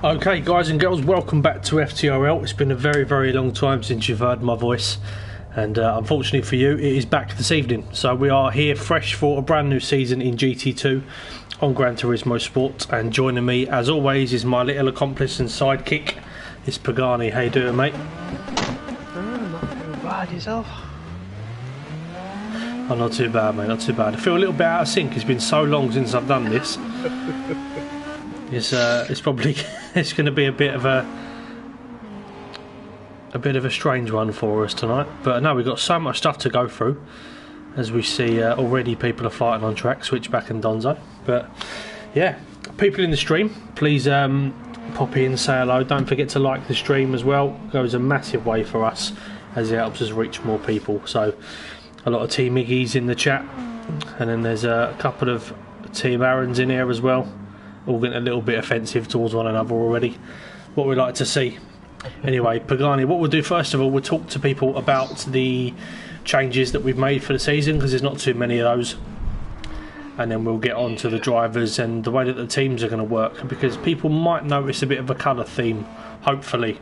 Okay, guys and girls, welcome back to FTRL. It's been a very, very long time since you've heard my voice, and unfortunately for you, it is back this evening. So we are here fresh for a brand new season in GT2 on Gran Turismo Sport, and joining me, as always, is my little accomplice and sidekick. It's Pagani. How you doing, mate? Not too bad, yourself? Oh, not too bad, mate. Not too bad. I feel a little bit out of sync. It's been so long since I've done this. It's probably it's going to be a bit of a strange one for us tonight. But no, we've got so much stuff to go through. As we see, already people are fighting on track, Switchback and Donzo. But yeah, people in the stream, please pop in, say hello. Don't forget to like the stream as well. It goes a massive way for us as it helps us reach more people. So a lot of Team Iggy's in the chat, and then there's a couple of Team Aaron's in here as well. All getting a little bit offensive towards one another already. What we'd like to see. Anyway, Pagani, what we'll do first of all, we'll talk to people about the changes that we've made for the season, because there's not too many of those. And then we'll get on to the drivers and the way that the teams are going to work, because people might notice a bit of a colour theme, hopefully.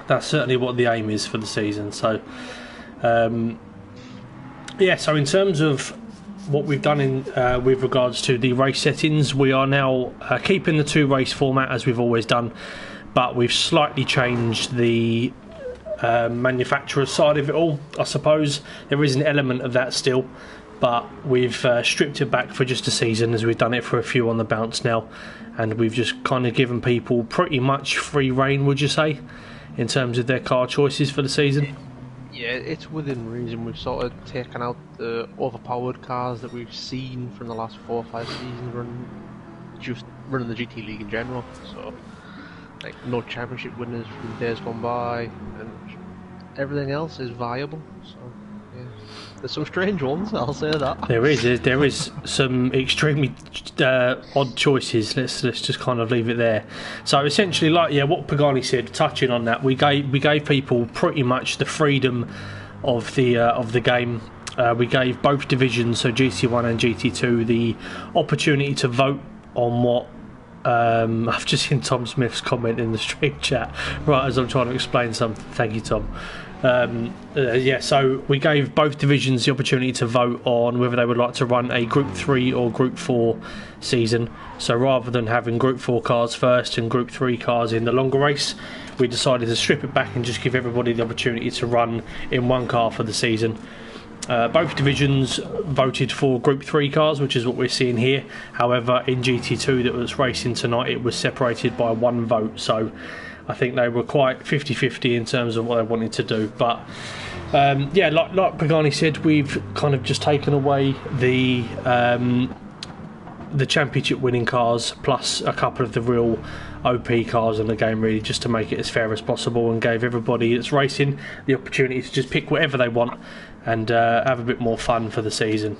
That's certainly what the aim is for the season. So, yeah, so in terms of what we've done in with regards to the race settings, we are now keeping the two race format as we've always done, but we've slightly changed the manufacturer's side of it all. I suppose there is an element of that still, but we've stripped it back for just a season, as we've done it for a few on the bounce now, and we've just kind of given people pretty much free reign, would you say, in terms of their car choices for the season? Yeah, it's within reason. We've sort of taken out the overpowered cars that we've seen from the last 4 or 5 seasons running the GT League in general. So, like, no championship winners from days gone by, and everything else is viable. So, yeah, there's some strange ones, I'll say that. There is some extremely odd choices. Let's just kind of leave it there. So essentially, like what Pagani said, touching on that, we gave people pretty much the freedom of the game. We gave both divisions, so GT1 and GT2, the opportunity to vote on what. I've just seen Tom Smith's comment in the stream chat right as I'm trying to explain something. Thank you, Tom. So we gave both divisions the opportunity to vote on whether they would like to run a Group 3 or Group 4 season. So rather than having Group 4 cars first and Group 3 cars in the longer race, we decided to strip it back and just give everybody the opportunity to run in one car for the season. Both divisions voted for Group 3 cars, which is what we're seeing here. However, in GT2 that was racing tonight, it was separated by one vote. So I think they were quite 50-50 in terms of what they wanted to do. But like Pagani said, we've kind of just taken away the championship winning cars plus a couple of the real OP cars in the game, really, just to make it as fair as possible, and gave everybody that's racing the opportunity to just pick whatever they want and have a bit more fun for the season.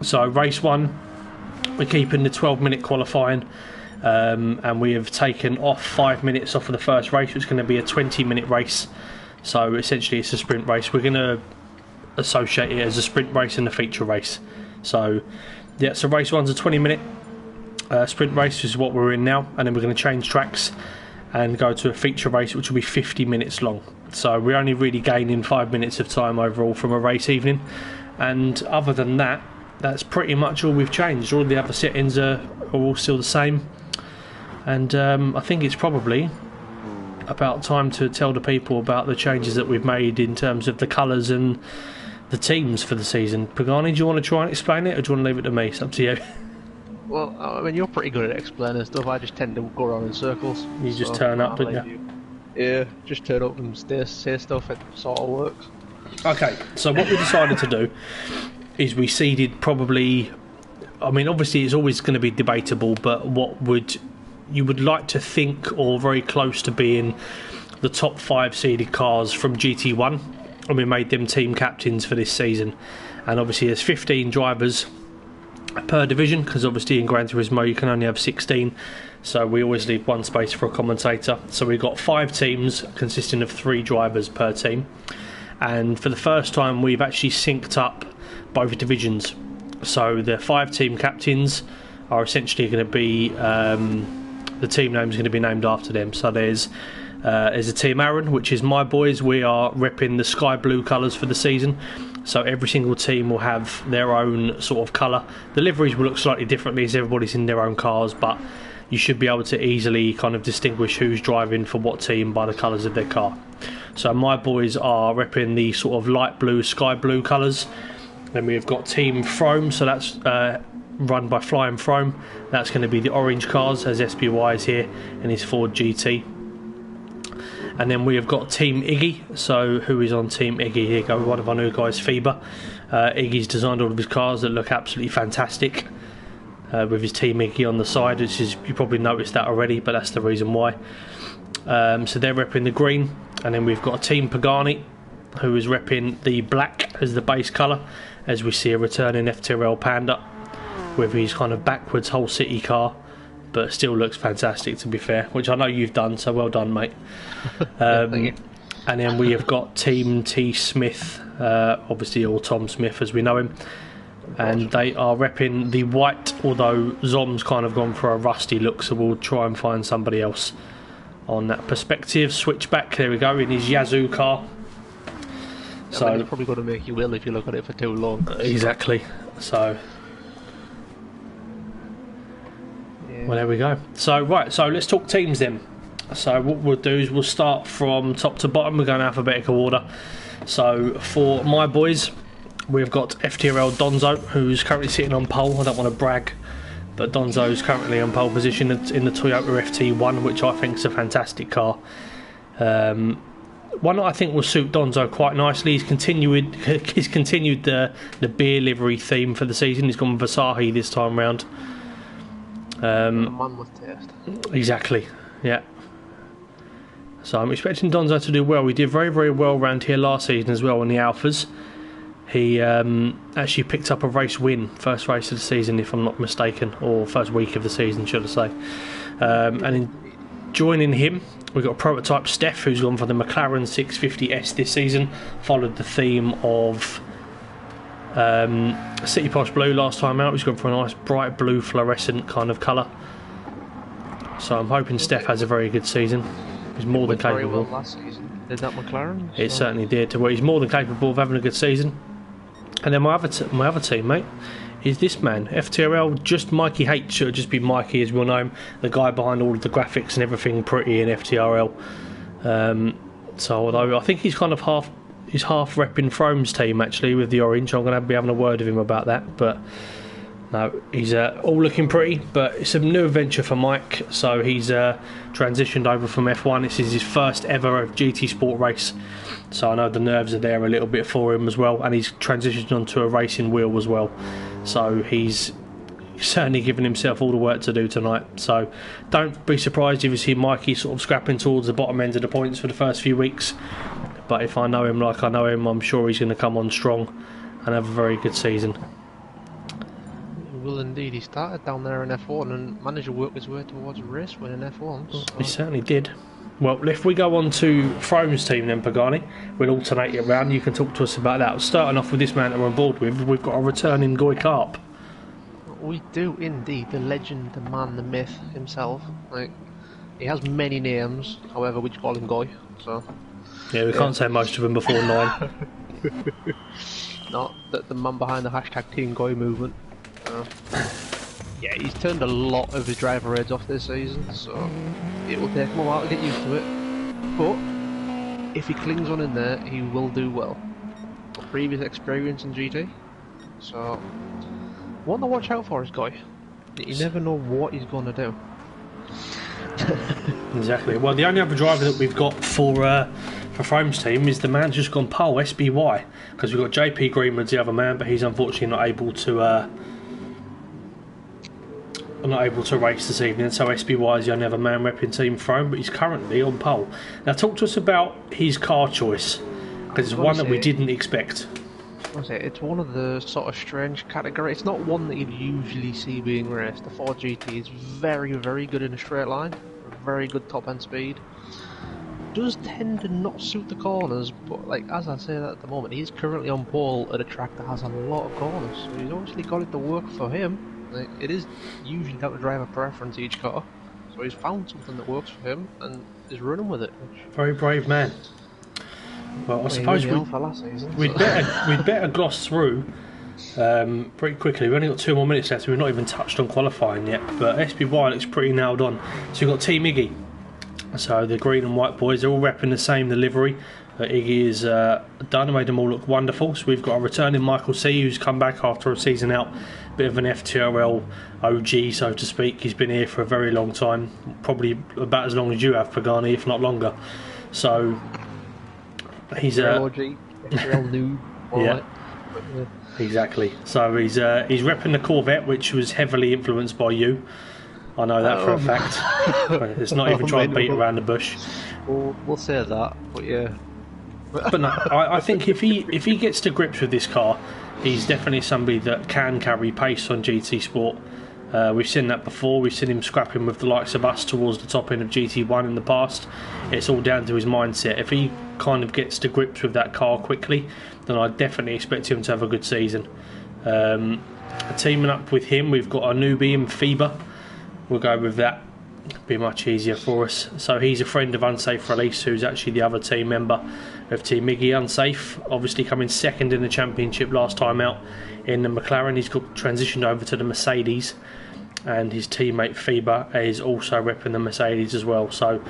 So race 1, we're keeping the 12-minute qualifying, and we have taken off 5 minutes off of the first race, which is going to be a 20-minute race. So essentially it's a sprint race. We're going to associate it as a sprint race and a feature race. So yeah, so race 1's a 20-minute sprint race, which is what we're in now, and then we're going to change tracks and go to a feature race, which will be 50 minutes long. So we're only really gaining 5 minutes of time overall from a race evening, and other than that, that's pretty much all we've changed. All the other settings are all still the same, and I think it's probably about time to tell the people about the changes that we've made in terms of the colours and the teams for the season. Pagani, do you want to try and explain it, or do you want to leave it to me? It's up to you. Well, I mean, you're pretty good at explaining stuff. I just tend to go around in circles. You just turn up, don't you? Yeah, just turn up and say stuff. It sort of works. Okay, so what we decided to do is we seeded probably... I mean, obviously it's always going to be debatable, but what would you would like to think, or very close to being, the top 5 seeded cars from GT1, and we made them team captains for this season. And obviously there's 15 drivers per division, because obviously in Gran Turismo you can only have 16, so we always leave one space for a commentator. So we've got 5 teams consisting of 3 drivers per team, and for the first time we've actually synced up both divisions. So the 5 team captains are essentially going to be the team name is going to be named after them. So there's a Team Aaron, which is my boys. We are repping the sky blue colours for the season. So every single team will have their own sort of colour. The liveries will look slightly differently as everybody's in their own cars, but you should be able to easily kind of distinguish who's driving for what team by the colours of their car. So my boys are repping the sort of light blue, sky blue colours. Then we've got Team Frome, so that's run by Flying Frome. That's going to be the orange cars, as SBY is here in his Ford GT. And then we have got Team Iggy, so who is on Team Iggy? Here you go, one of our new guys, Fiber. Iggy's designed all of his cars that look absolutely fantastic, with his Team Iggy on the side, which is, you probably noticed that already, but that's the reason why. So they're repping the green. And then we've got Team Pagani, who is repping the black as the base colour, as we see a returning FTRL Panda with his kind of backwards whole city car, but still looks fantastic, to be fair, which I know you've done, so well done, mate. Thank you. And then we have got Team T Smith, obviously, or Tom Smith as we know him, and they are repping the white, although Zom's kind of gone for a rusty look, so we'll try and find somebody else on that perspective. Switchback, there we go, in his Yazoo car. So it's probably going to make you ill if you look at it for too long. Exactly. So yeah. Well, there we go. So right, so let's talk teams then. So what we'll do is we'll start from top to bottom. We're going in alphabetical order. So for my boys, we've got FTRL Donzo, who's currently sitting on pole. I don't want to brag, but Donzo's currently on pole position in the Toyota FT1, which I think is a fantastic car. One that I think will suit Donzo quite nicely. He's continued the beer livery theme for the season. He's gone with Asahi this time round. Man with taste. Exactly, yeah. So I'm expecting Donzo to do well. He did very, very well around here last season as well in the Alphas. He actually picked up a race win, first race of the season if I'm not mistaken, or first week of the season should I say. And in joining him, we've got prototype Steph, who's gone for the McLaren 650S this season, followed the theme of City Posh Blue last time out. He's gone for a nice bright blue fluorescent kind of colour. So I'm hoping Steph has a very good season. He's more than capable. Very well last season. Did that McLaren? It certainly did. Well, he's more than capable of having a good season. And then my other teammate is this man, FTRL, just Mikey H. It'll just be Mikey as we'll know him, the guy behind all of the graphics and everything pretty in FTRL. So although I think he's kind of half repping Frome's team actually with the orange. I'm going to be having a word with him about that, but no, he's all looking pretty, but it's a new adventure for Mike, so he's transitioned over from F1. This is his first ever GT Sport race, so I know the nerves are there a little bit for him as well, and he's transitioned onto a racing wheel as well, so he's certainly given himself all the work to do tonight. So don't be surprised if you see Mikey sort of scrapping towards the bottom end of the points for the first few weeks, but if I know him like I know him, I'm sure he's going to come on strong and have a very good season. Well, indeed, he started down there in F1 and managed to work his way towards a race win in F1. So. He certainly did. Well, if we go on to Frome's team then, Pagani, we'll alternate it around. You can talk to us about that. Starting off with this man that we're on board with, we've got a returning Goy Carp. We do indeed, the legend, the man, the myth himself. Like, he has many names, however, we just call him Goy. So yeah, we can't say most of them before 9. Not the man behind the hashtag Team Goy movement. Yeah, he's turned a lot of his driver aids off this season, so it will take him a while to get used to it. But if he clings on in there, he will do well. Previous experience in GT, so one to watch out for is Goy. You never know what he's going to do. Exactly. Well, the only other driver that we've got for Frome's team is the man just gone pole, SBY, because we've got JP Greenwood's the other man, but he's unfortunately not able to race this evening, so SBY is the only other man repping Team Frome, but he's currently on pole. Now talk to us about his car choice, because it's one that we didn't expect. It's one of the sort of strange category. It's not one that you'd usually see being raced. The Ford GT is very, very good in a straight line, very good top end speed. Does tend to not suit the corners, but like as I say that at the moment, he's currently on pole at a track that has a lot of corners, so he's obviously got it to work for him. Like, it is usually down to driver preference each car, so So he's found something that works for him and is running with it. Very brave man. Well, I suppose we'd better gloss through pretty quickly. We've only got 2 more minutes left, so we've not even touched on qualifying yet. But SPY looks pretty nailed on. So we've got Team Iggy. So the green and white boys, they're all repping the same livery. Iggy is done and made them all look wonderful. So we've got a returning Michael C, who's come back after a season out. Bit of an FTRL OG, so to speak. He's been here for a very long time, probably about as long as you have, Pagani, if not longer. So he's OG, FTRL new. Yeah. Exactly. So he's repping the Corvette, which was heavily influenced by you. I know that for a fact. It's not even trying to beat around the bush. We'll say that, but yeah. But no, I think if he gets to grips with this car, he's definitely somebody that can carry pace on GT Sport. We've seen that before. We've seen him scrapping with the likes of us towards the top end of GT1 in the past. It's all down to his mindset. If he kind of gets to grips with that car quickly, then I definitely expect him to have a good season. Teaming up with him, we've got a newbie in FIBA. We'll go with that. It'll be much easier for us. So he's a friend of Unsafe Release, who's actually the other team member of Team Iggy. Unsafe, obviously coming second in the championship last time out in the McLaren. He's got transitioned over to the Mercedes, and his teammate FIBA is also repping the Mercedes as well. So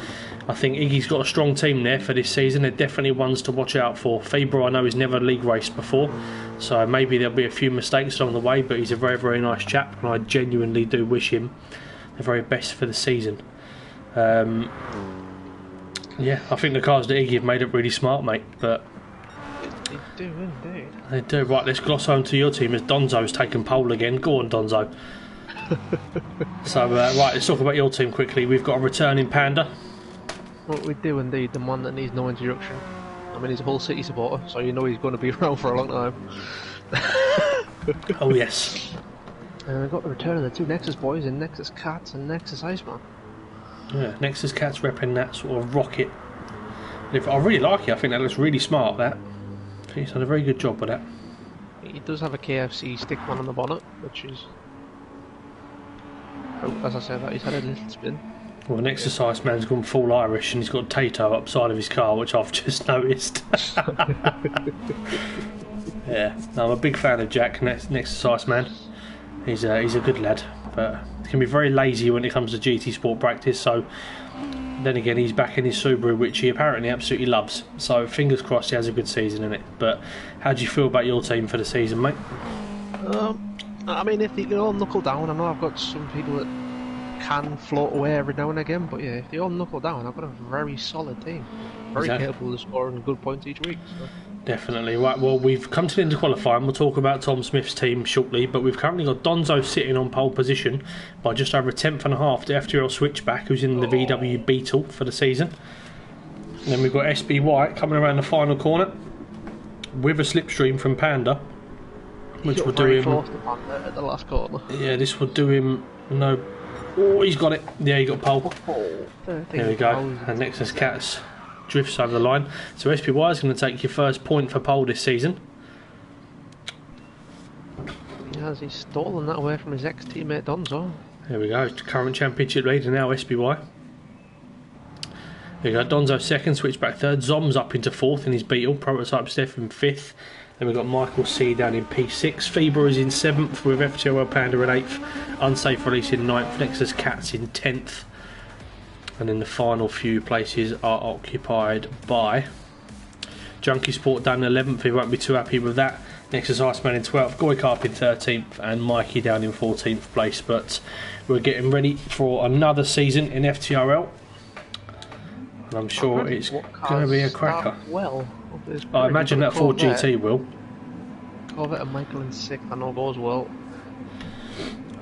I think Iggy's got a strong team there for this season. They're definitely ones to watch out for. FIBA, I know, he's never league raced before, so maybe there'll be a few mistakes along the way, but he's a very, very nice chap, and I genuinely do wish him the very best for the season. Yeah, I think the cars that Iggy have made up really smart, mate. But they do indeed. They do. Right, let's gloss on to your team as Donzo's taken pole again. Go on, Donzo. So right, let's talk about your team quickly. We've got a returning Panda. Well, we do indeed. The one that needs no introduction. I mean, he's a whole city supporter, so you know he's going to be around for a long time. Oh yes. And we've got the return of the 2 Nexus boys in Nexus Cats and Nexus Iceman. Yeah, Nexus Cats repping that sort of rocket. I really like it. I think that looks really smart, that. I think he's done a very good job with that. He does have a KFC stickman on the bonnet, which is... Oh, as I said that, he's had a little spin. Well, Nexus Iceman's gone full Irish, and he's got Tato upside of his car, which I've just noticed. Yeah, no, I'm a big fan of Jack, Nexus Iceman. He's a good lad, but he can be very lazy when it comes to GT Sport practice. So then again, he's back in his Subaru, which he apparently absolutely loves. So fingers crossed he has a good season in it. But how do you feel about your team for the season, mate? I mean, if they can all knuckle down, I know I've got some people that can float away every now and again, but yeah, if they all knuckle down, I've got a very solid team. Very capable of scoring good points each week. So. Definitely. Right, well, we've come to the end of qualifying. We'll talk about Tom Smith's team shortly, but we've currently got Donzo sitting on pole position by just over a tenth and a half to FTRL Switchback, who's in the VW Beetle for the season. And then we've got SBY coming around the final corner with a slipstream from Panda, which will do him... at the last corner. Yeah, this will do him... No... Oh, he's got it. Yeah, he got pole. There we go. And Nexus Cats drifts over the line. So SPY is going to take your first point for pole this season. Yeah, he's stolen that away from his ex-teammate Donzo. There we go. Current championship leader now, SPY. There we go. Donzo second, Switchback third. Zom's up into fourth in his Beetle. Prototype Steph in fifth. Then we've got Michael C down in P6. FIBA is in 7th with FTRL Panda in 8th. Unsafe Release in 9th. Nexus Cats in 10th. And then the final few places are occupied by Junkie Sport down in 11th. He won't be too happy with that. Nexus Iceman in 12th. Goy Carp in 13th. And Mikey down in 14th place. But we're getting ready for another season in FTRL. And I'm sure it's going to be a cracker. Well, I imagine that Ford GT will. Corvette and Michael in 6th, I know goes well.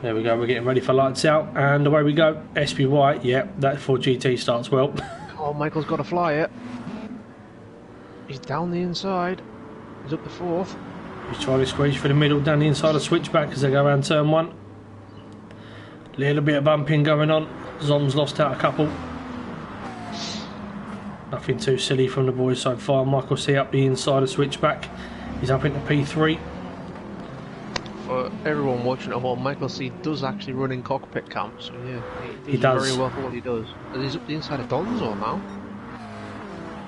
There we go, we're getting ready for lights out, and away we go. SPY, yeah, that Ford GT starts well. Oh, Michael's got to fly it. He's down the inside. He's up the 4th. He's trying to squeeze for the middle, down the inside of Switchback as they go around turn 1. Little bit of bumping going on. Zom's lost out a couple. Nothing too silly from the boys so far. Michael C up the inside of Switchback. He's up into P3. For everyone watching at home, Michael C does actually run in cockpit cam, so yeah, He does very well for what he does. And he's up the inside of Donzo now.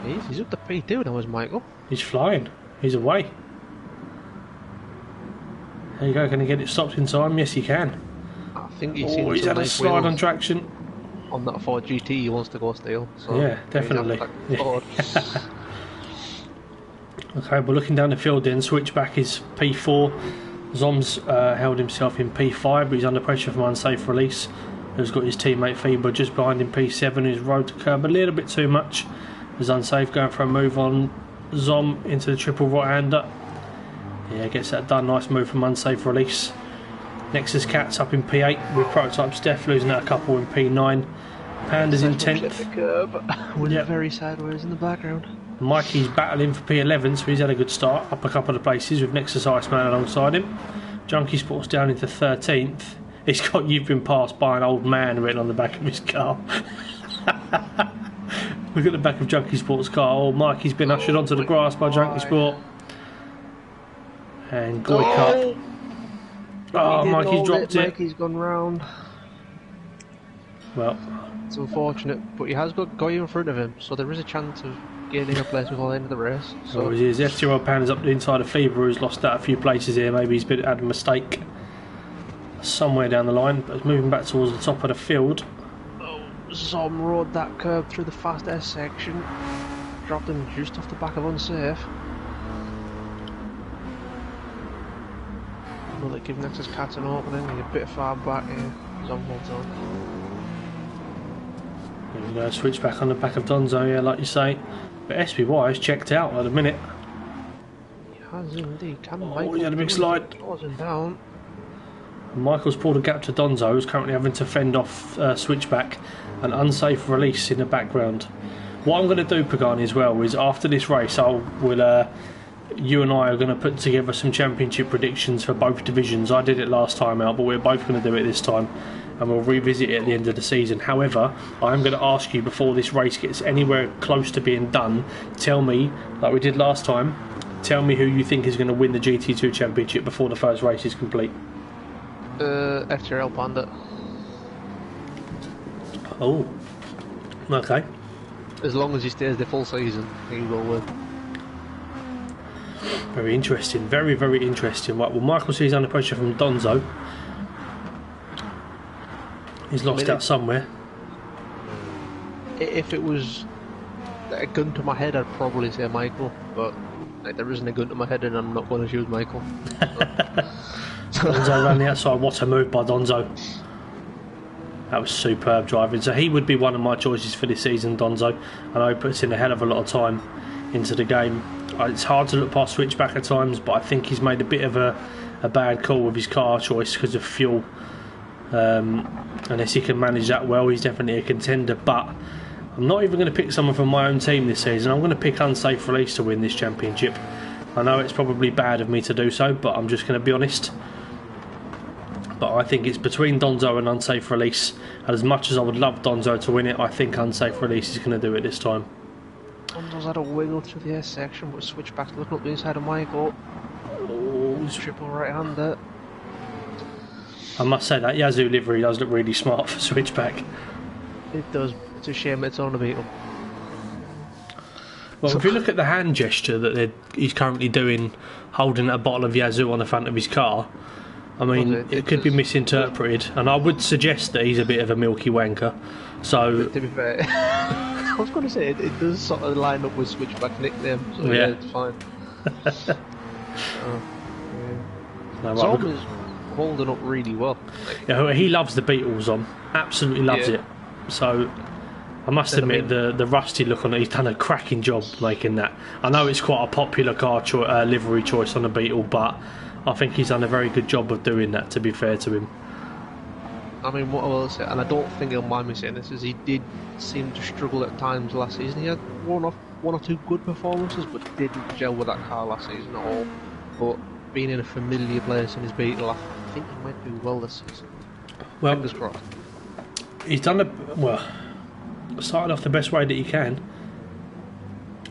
He's up to P2 now, is Michael. He's flying. He's away. There you go. Can he get it stopped in time? Yes, he can. I think he's He's had a slide on traction. On that Ford GT, he wants to go steal. So Yeah, definitely. Yeah. Okay, we're looking down the field then. Switchback is P4. Zom's held himself in P5, but he's under pressure from unsafe release. Who's got his teammate Feeber just behind him, P7, who's rode the curb a little bit too much. Is unsafe, going for a move on Zom into the triple right-hander. Yeah, gets that done. Nice move from unsafe release. Nexus Cat's up in P8 with Prototype Steph losing out a couple in P9. Panda's in 10th. The curb with very sideways in the background. Mikey's battling for P11, so he's had a good start, up a couple of places with Nexus Iceman alongside him. Junkie Sports down into 13th. He's got "You've been passed by an old man" written on the back of his car. Look at the back of Junkie Sports' car. Oh, Mikey's been ushered onto the grass by Junkie Sport. And Goy Oh, Mikey's dropped it. Mikey's gone round. Well, it's unfortunate, but he has got Goy in front of him, so there is a chance of gaining a place before the end of the race. So his FTRL Panda's up the inside of Fever, who's lost out a few places here. Maybe he's had a mistake somewhere down the line, but moving back towards the top of the field. Zom rode that curb through the fast S section, dropped him just off the back of unsafe. Will it give Nexus Cat an opening? He's a bit far back here. Zom holds on. Here we go, switch back on the back of Donzo, yeah, like you say. But SPY is checked out at the minute. He has indeed. He had a big slide. Down. Michael's pulled a gap to Donzo, who's currently having to fend off switchback, an unsafe release in the background. What I'm going to do, Pagani, as well, is after this race, you and I are going to put together some championship predictions for both divisions. I did it last time out, but we're both going to do it this time, and we'll revisit it at the end of the season. However, I'm going to ask you before this race gets anywhere close to being done, tell me, like we did last time, tell me who you think is going to win the GT2 championship before the first race is complete. FTRL Panda. Oh, okay. As long as he stays the full season, he will win. Very interesting, very, very interesting. Right, well, Michael sees under pressure from Donzo. He's lost out somewhere. If it was a gun to my head, I'd probably say Michael, but there isn't a gun to my head and I'm not going to choose Michael. Donzo around the outside. What a move by Donzo. That was superb driving. So he would be one of my choices for this season, Donzo. I know he puts in a hell of a lot of time into the game. It's hard to look past switchback at times, but I think he's made a bit of a bad call with his car choice because of fuel. Unless he can manage that well, he's definitely a contender. But I'm not even going to pick someone from my own team this season. I'm going to pick Unsafe Release to win this championship. I know it's probably bad of me to do so, but I'm just going to be honest. But I think it's between Donzo and Unsafe Release. And as much as I would love Donzo to win it, I think Unsafe Release is going to do it this time. Donzo's had a wiggle through the S section, but switch back looking up the inside of Michael. Oh, triple right hander. I must say that Yazoo livery does look really smart for switchback. It does. It's a shame it's on the beetle. Well, if you look at the hand gesture that he's currently doing, holding a bottle of Yazoo on the front of his car, I mean, it could be misinterpreted, and I would suggest that he's a bit of a milky wanker. So, to be fair, I was going to say it does sort of line up with switchback nickname, so yeah it's fine. Zom is holding up really well. Yeah, he loves the Beatles on, absolutely loves it. So I must admit, the rusty look on it, he's done a cracking job making that. I know it's quite a popular car livery choice on the Beetle, but I think he's done a very good job of doing that, to be fair to him. I mean, what I will say, and I don't think he'll mind me saying this, is he did seem to struggle at times last season. He had one or two good performances, but didn't gel with that car last season at all. But being in a familiar place in his Beetle, I think he might do well this season. Well, fingers crossed. He's done started off the best way that he can.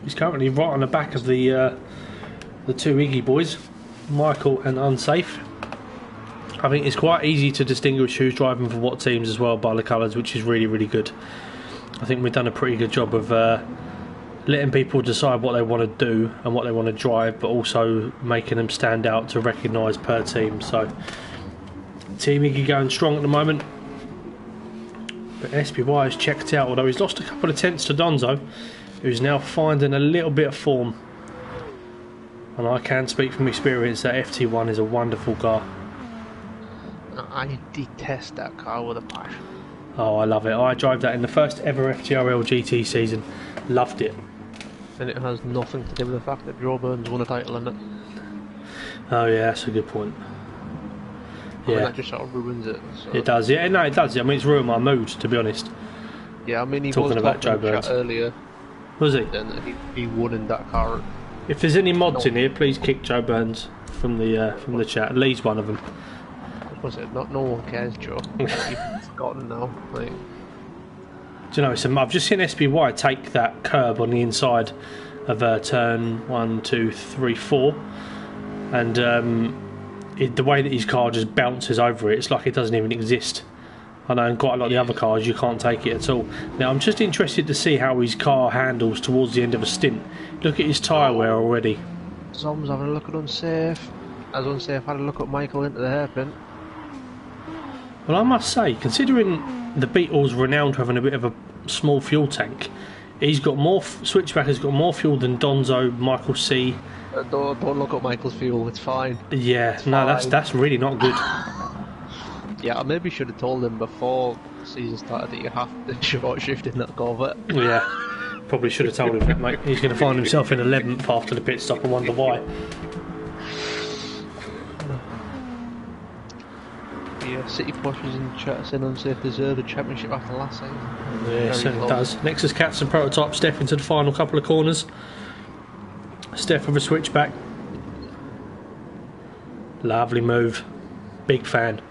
He's currently right on the back of the two Iggy boys, Michael and Unsafe. I think it's quite easy to distinguish who's driving for what teams as well by the colours, which is really, really good. I think we've done a pretty good job of letting people decide what they want to do and what they want to drive, but also making them stand out to recognise per team. So Team Iggy going strong at the moment, but SPY has checked out, although he's lost a couple of tenths to Donzo, who's now finding a little bit of form. And I can speak from experience that FT1 is a wonderful car. I detest that car with a passion. Oh, I love it. I drove that in the first ever FTRL GT season. Loved it. And it has nothing to do with the fact that Joe Burns won a title in it. Oh yeah, that's a good point. I mean, that just sort of ruins it. So. It does, yeah, no, it does. I mean, it's ruined my mood, to be honest. Yeah, I mean, he talking was about Joe Burns earlier. Was he? And he won in that car. If there's any mods in here, please kick Joe Burns from the chat. Lee's one of them. I was going to say, no one cares, Joe. You've forgotten now. Like. Do you know, I've just seen SPY take that curb on the inside of turn 1, 2, 3, 4, and the way that his car just bounces over it, it's like it doesn't even exist. I know in quite a lot of the other cars you can't take it at all. Now I'm just interested to see how his car handles towards the end of a stint. Look at his tyre wear already. Zom's having a look at unsafe. As unsafe had a look at Michael into the hairpin. Well, I must say, considering the Beetle's renowned for having a bit of a small fuel tank, he's got more. Switchback has got more fuel than Donzo, Michael C. Don't look at Michael's fuel. It's fine. Yeah, it's no, fine. that's really not good. Yeah, I maybe should have told him before the season started that you have to shift in that Corvette. Yeah, probably should have told him that, mate. He's going to find himself in 11th after the pit stop and wonder why. Yeah, City Posh is in chat saying unsafe deserved a championship after last season. Yeah, certainly does. Nexus Cats and Prototype step into the final couple of corners. Steph with a switchback. Lovely move. Big fan.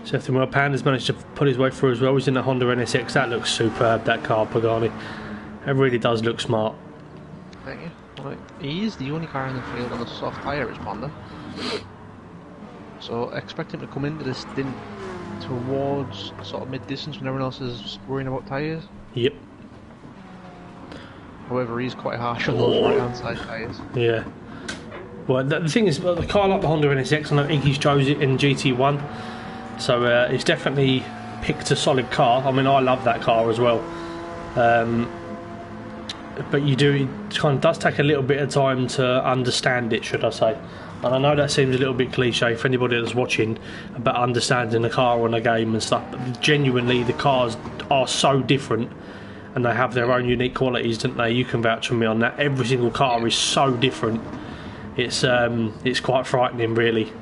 Seth and Panda's managed to put his way through as well. He's in the Honda NSX. That looks superb, that car, Pagani. It really does look smart. Thank you. Right. He is the only car in the field on a soft tyre responder. So expect him to come into this stint towards sort of mid-distance when everyone else is worrying about tyres. Yep. However, he's quite harsh on those right-hand side tyres. Yeah. Well, the thing is, the car like the Honda NSX, I know Iggy's chose it in GT1, so it's definitely picked a solid car. I mean, I love that car as well. But it kind of does take a little bit of time to understand it, should I say. And I know that seems a little bit cliche for anybody that's watching about understanding a car and a game and stuff, but genuinely the cars are so different and they have their own unique qualities, don't they? You can vouch for me on that. Every single car is so different. It's quite frightening, really.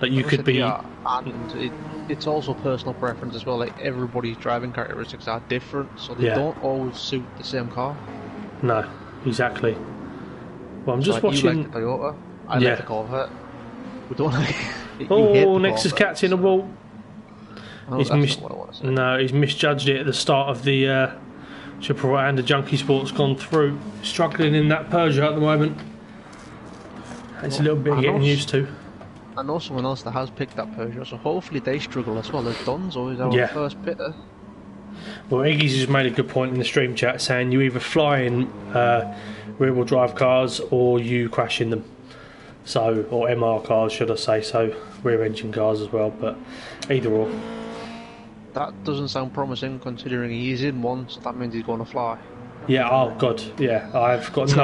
Like you could be... And it's also personal preference as well. Like everybody's driving characteristics are different, so they don't always suit the same car. No, exactly. Well, I'm just watching... You like the Toyota, I like the Corvette. We don't like... Oh, Nexus Cat's in the wall. Oh, that's not what I want to say. No, he's misjudged it at the start of the Triple Right, and the Junkie Sport's gone through. Struggling in that Peugeot at the moment. It's a little bit getting used to. I know someone else that has picked that Peugeot, so hopefully they struggle as well as Donzo is our first pitter. Well, Iggy's just made a good point in the stream chat saying you either fly in rear-wheel drive cars or you crash in them. So, or MR cars, should I say, so rear-engine cars as well, but either or. That doesn't sound promising considering he is in one, so that means he's going to fly. Yeah, oh god, yeah, I've got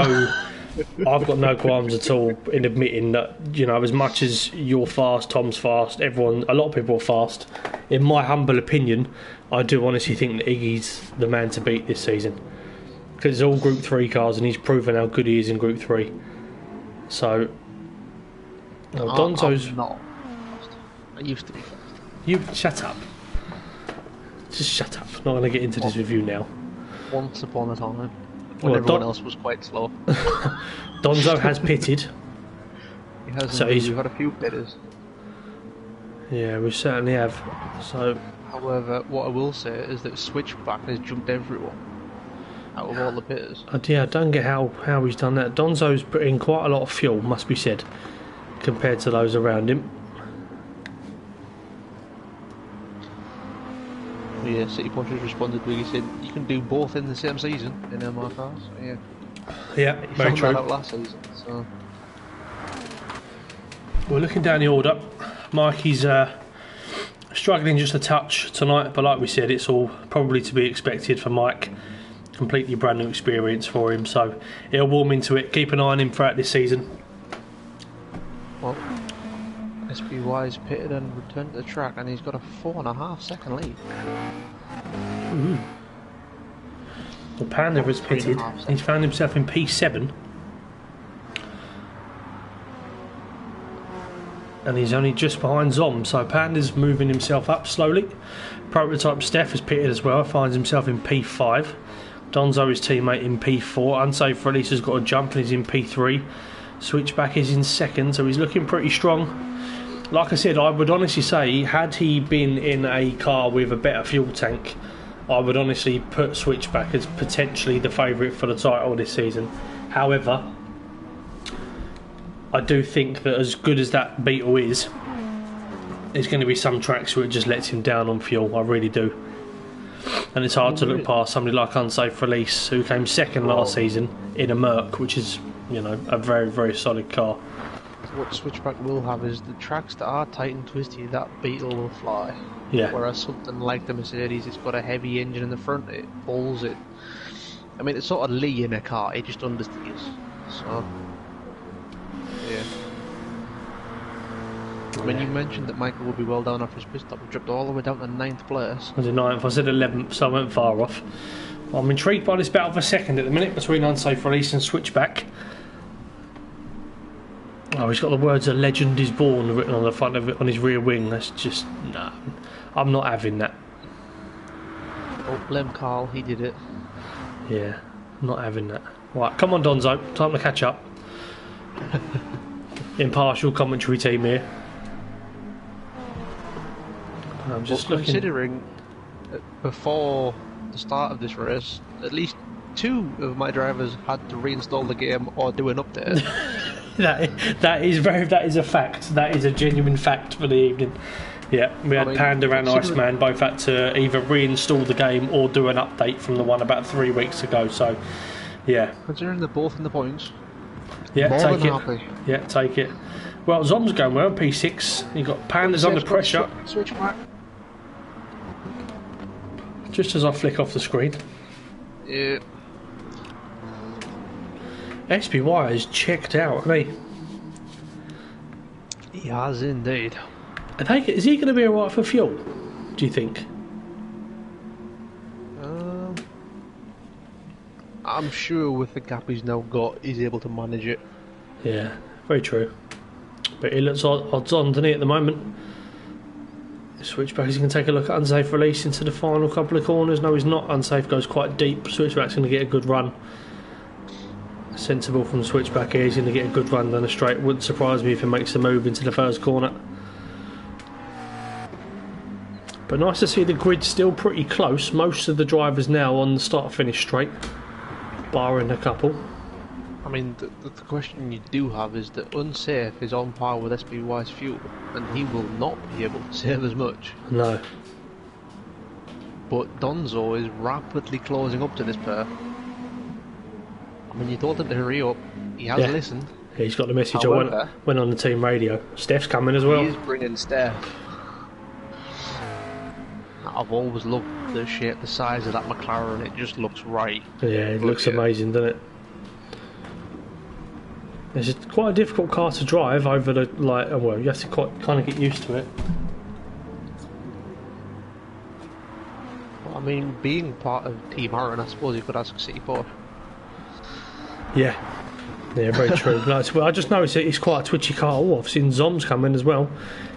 no qualms at all in admitting that, you know, as much as you're fast, Tom's fast, a lot of people are fast. In my humble opinion, I do honestly think that Iggy's the man to beat this season. Because it's all Group 3 cars and he's proven how good he is in Group 3. So... Donzo's... I'm not fast. I used to be fast. You shut up. Just shut up. Not going to get into this with you now. Once upon a time, when everyone else was quite slow. Donzo has pitted. He has. So we've had a few pitters. Yeah, we certainly have. So, however, what I will say is that Switchback has jumped everyone out of all the pitters. I don't get how he's done that. Donzo's put in quite a lot of fuel, must be said, compared to those around him. City Porsche has responded with, he said you can do both in the same season in MR cars. So, yeah. Yeah, He very found true. that out last season. So. We're looking down the order. Mikey's struggling just a touch tonight, but like we said, it's all probably to be expected for Mike. Completely brand new experience for him, so he'll warm into it. Keep an eye on him throughout this season. Well, SPY's pitted and returned to the track, and he's got a 4.5 second lead. Well, Panda has pitted. He's found himself in P7. And he's only just behind Zom, so Panda's moving himself up slowly. Prototype Steph has pitted as well, finds himself in P5. Donzo, his teammate, in P4. Unsafe Release has got a jump and he's in P3. Switchback is in second, so he's looking pretty strong. Like I said, I would honestly say, had he been in a car with a better fuel tank, I would honestly put Switchback as potentially the favourite for the title this season. However, I do think that as good as that Beetle is, there's going to be some tracks where it just lets him down on fuel. I really do. And it's hard to look past somebody like Unsafe Release, who came second last season in a Merc, which is, you know, a very, very solid car. What Switchback will have is the tracks that are tight and twisty, that Beetle will fly. Yeah. Whereas something like the Mercedes, it's got a heavy engine in the front, it pulls it. I mean, it's sort of Lee in a car, it just understeers. So, yeah. I mean, you mentioned that Michael will be well down off his pit stop. He dropped all the way down to 9th place. I was in 9th, I said 11th, so I went far off. I'm intrigued by this battle for second at the minute between Unsafe Release and Switchback. Oh, he's got the words "A legend is born" written on the front of it, on his rear wing. That's just, no. I'm not having that. Oh, blame Carl, he did it. Yeah, not having that. Right, come on Donzo, time to catch up. Impartial commentary team here. I'm just looking. Considering before the start of this race, at least 2 of my drivers had to reinstall the game or do an update. that is a fact. That is a genuine fact for the evening. Yeah, we had Panda and Iceman both had to either reinstall the game or do an update from the one about 3 weeks ago. So, yeah. Considering they're both in the points. Yeah, more take than it. Happy. Yeah, take it. Well, Zom's going well, P6. You got Panda's under pressure. Switch back. Just as I flick off the screen. Yeah. SPY is checked out, hasn't he? He has indeed. I take it, is he going to be alright for fuel, do you think? I'm sure with the gap he's now got, he's able to manage it. Yeah, very true. But he looks odds on, doesn't he, at the moment? Switchback is going to take a look at Unsafe Release into the final couple of corners. No, he's not. Unsafe goes quite deep. Switchback's going to get a good run. Sensible from Switchback here. He's going to get a good run down the straight. Wouldn't surprise me if he makes a move into the first corner. But nice to see the grid still pretty close. Most of the drivers now on the start-finish straight, barring a couple. I mean, the question you do have is that Unsafe is on par with SPY's fuel, and he will not be able to save as much. No. But Donzo is rapidly closing up to this pair. I mean, you told him to hurry up. He has listened. Yeah, he's got the message. However, I went on the team radio. Steph's coming as well. He is bringing Steph. I've always loved the shape, the size of that McLaren. It just looks right. Yeah, it looks amazing, doesn't it? It's quite a difficult car to drive over the, like, well, you have to kind of get used to it. Well, I mean, being part of Team Aaron, I suppose you could ask City Porsche. Yeah, very true. Like, I just noticed it's quite a twitchy car. Oh, I've seen Zom's coming as well.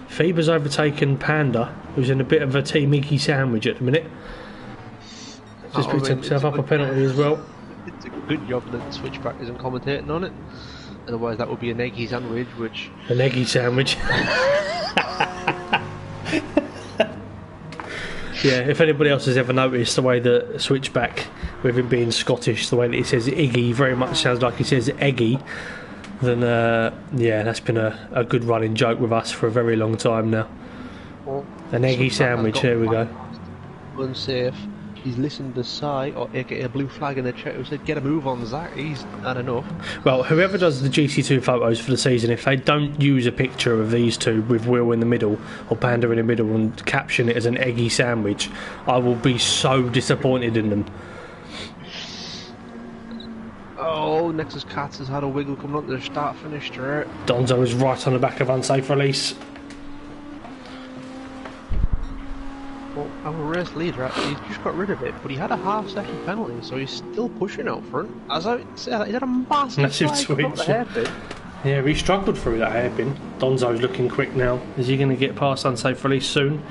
Faber's overtaken Panda, who's in a bit of a Team Iggy sandwich at the minute. Just picked himself up a penalty as well. It's a good job that Switchback isn't commentating on it. Otherwise that would be an eggy sandwich, which... An eggy sandwich. Yeah, if anybody else has ever noticed the way that Switchback, with him being Scottish, the way that he says Iggy very much sounds like he says eggy, then yeah, that's been a good running joke with us for a very long time now. Well, an eggy sandwich, here we go. unsafe. He's listened to Sai, or aka Blue Flag in the chat, who said, "Get a move on, Zach." He's had enough. Well, whoever does the GT2 photos for the season, if they don't use a picture of these two with Will in the middle or Panda in the middle and caption it as an eggy sandwich, I will be so disappointed in them. Oh, Nexus Cats has had a wiggle coming up to the start-finish straight. Donzo is right on the back of unsafe release. Well, our race leader, he's just got rid of it, but he had a half-second penalty, so he's still pushing out front. As I said, he had a massive switch. Yeah, he struggled through that hairpin. Donzo's looking quick now. Is he going to get past unsafe release soon?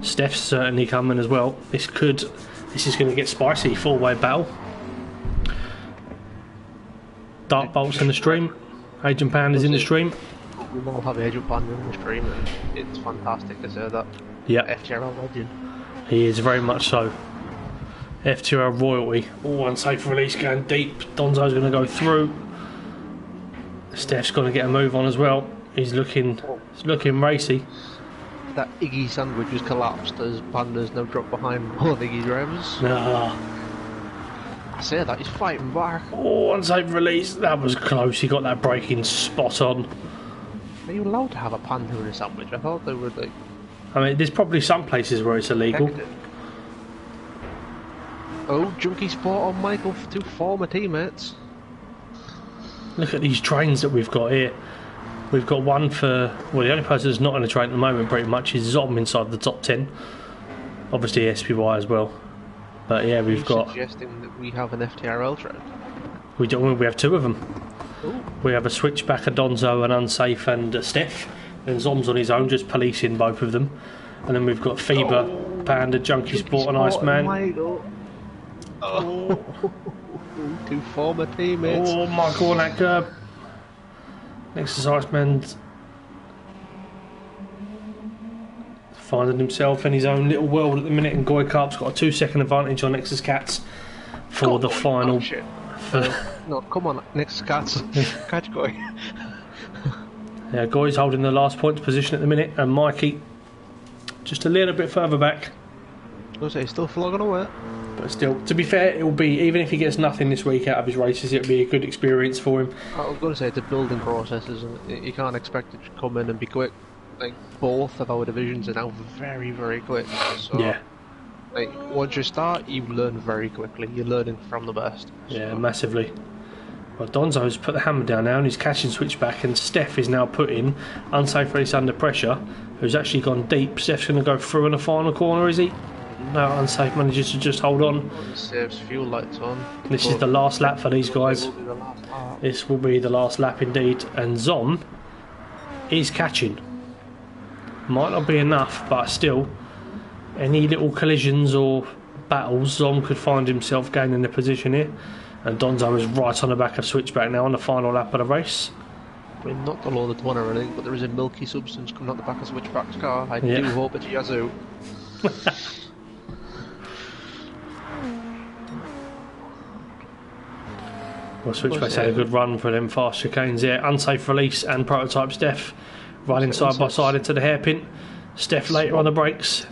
Steph's certainly coming as well. This is going to get spicy. Four-way battle. Dark Bolt's in the stream. Agent Panda's in the stream. We will have Agent Panda in the stream, and it's fantastic to say that. Yeah. FTRL legend. He is very much so. FTRL royalty. Oh, unsafe release going deep. Donzo's going to go through. Steph's going to get a move on as well. He's looking racy. That Iggy sandwich has collapsed as Panda's now dropped behind both Iggy drivers. Nah. I say that, he's fighting back. Oh, unsafe release. That was close. He got that braking spot on. Are you allowed to have a Panda in a sandwich? I thought they were like... I mean, there's probably some places where it's illegal. Protected. Oh, junkie spot on Michael for two former teammates. Look at these trains that we've got here. We've got one for... Well, the only person that's not in a train at the moment pretty much is Zom inside the top 10. Obviously SPY as well. But yeah, we've got... Suggesting that we have an FTRL train? We have two of them. Ooh. We have a switchback, a Donzo, an unsafe, and a Steph. And Zom's on his own, just policing both of them. And then we've got Fever, Panda, Junkie Sport, and Iceman. Oh. Two former teammates. Oh, Michael on that curb. Next is Iceman's finding himself in his own little world at the minute, and Goy Karp's got a 2-second advantage on Nexus Cats for the final. Oh, shit. No, come on, Nexus Cats. Catch Goy. Yeah, Goy's holding the last points position at the minute, and Mikey just a little bit further back. I was say, he's still flogging away. But still, to be fair, it'll be, even if he gets nothing this week out of his races, it'll be a good experience for him. I was going to say, it's a building process, isn't it? You can't expect it to come in and be quick. Like, both of our divisions are now very, very quick. So, yeah. Like, once you start, you learn very quickly. You're learning from the best. Yeah, massively. Well, Donzo's put the hammer down now and he's catching switchback, and Steph is now putting unsafe race under pressure, who's actually gone deep. Steph's going to go through in the final corner, is he? No, unsafe manages to just hold on. Saves fuel lights on. This is the last lap for these guys. This will be the last lap indeed. And Zom is catching. Might not be enough, but still, any little collisions or battles, Zom could find himself gaining the position here. And Donzo is right on the back of switchback now on the final lap of the race. I mean, not to load the one or anything, but there is a milky substance coming out the back of switchback's car. I do hope it's Yazoo. Well, Switchback's had a good run for them fast chicanes there. Unsafe release and prototype Steph riding side by side into the hairpin. Steph later on the brakes.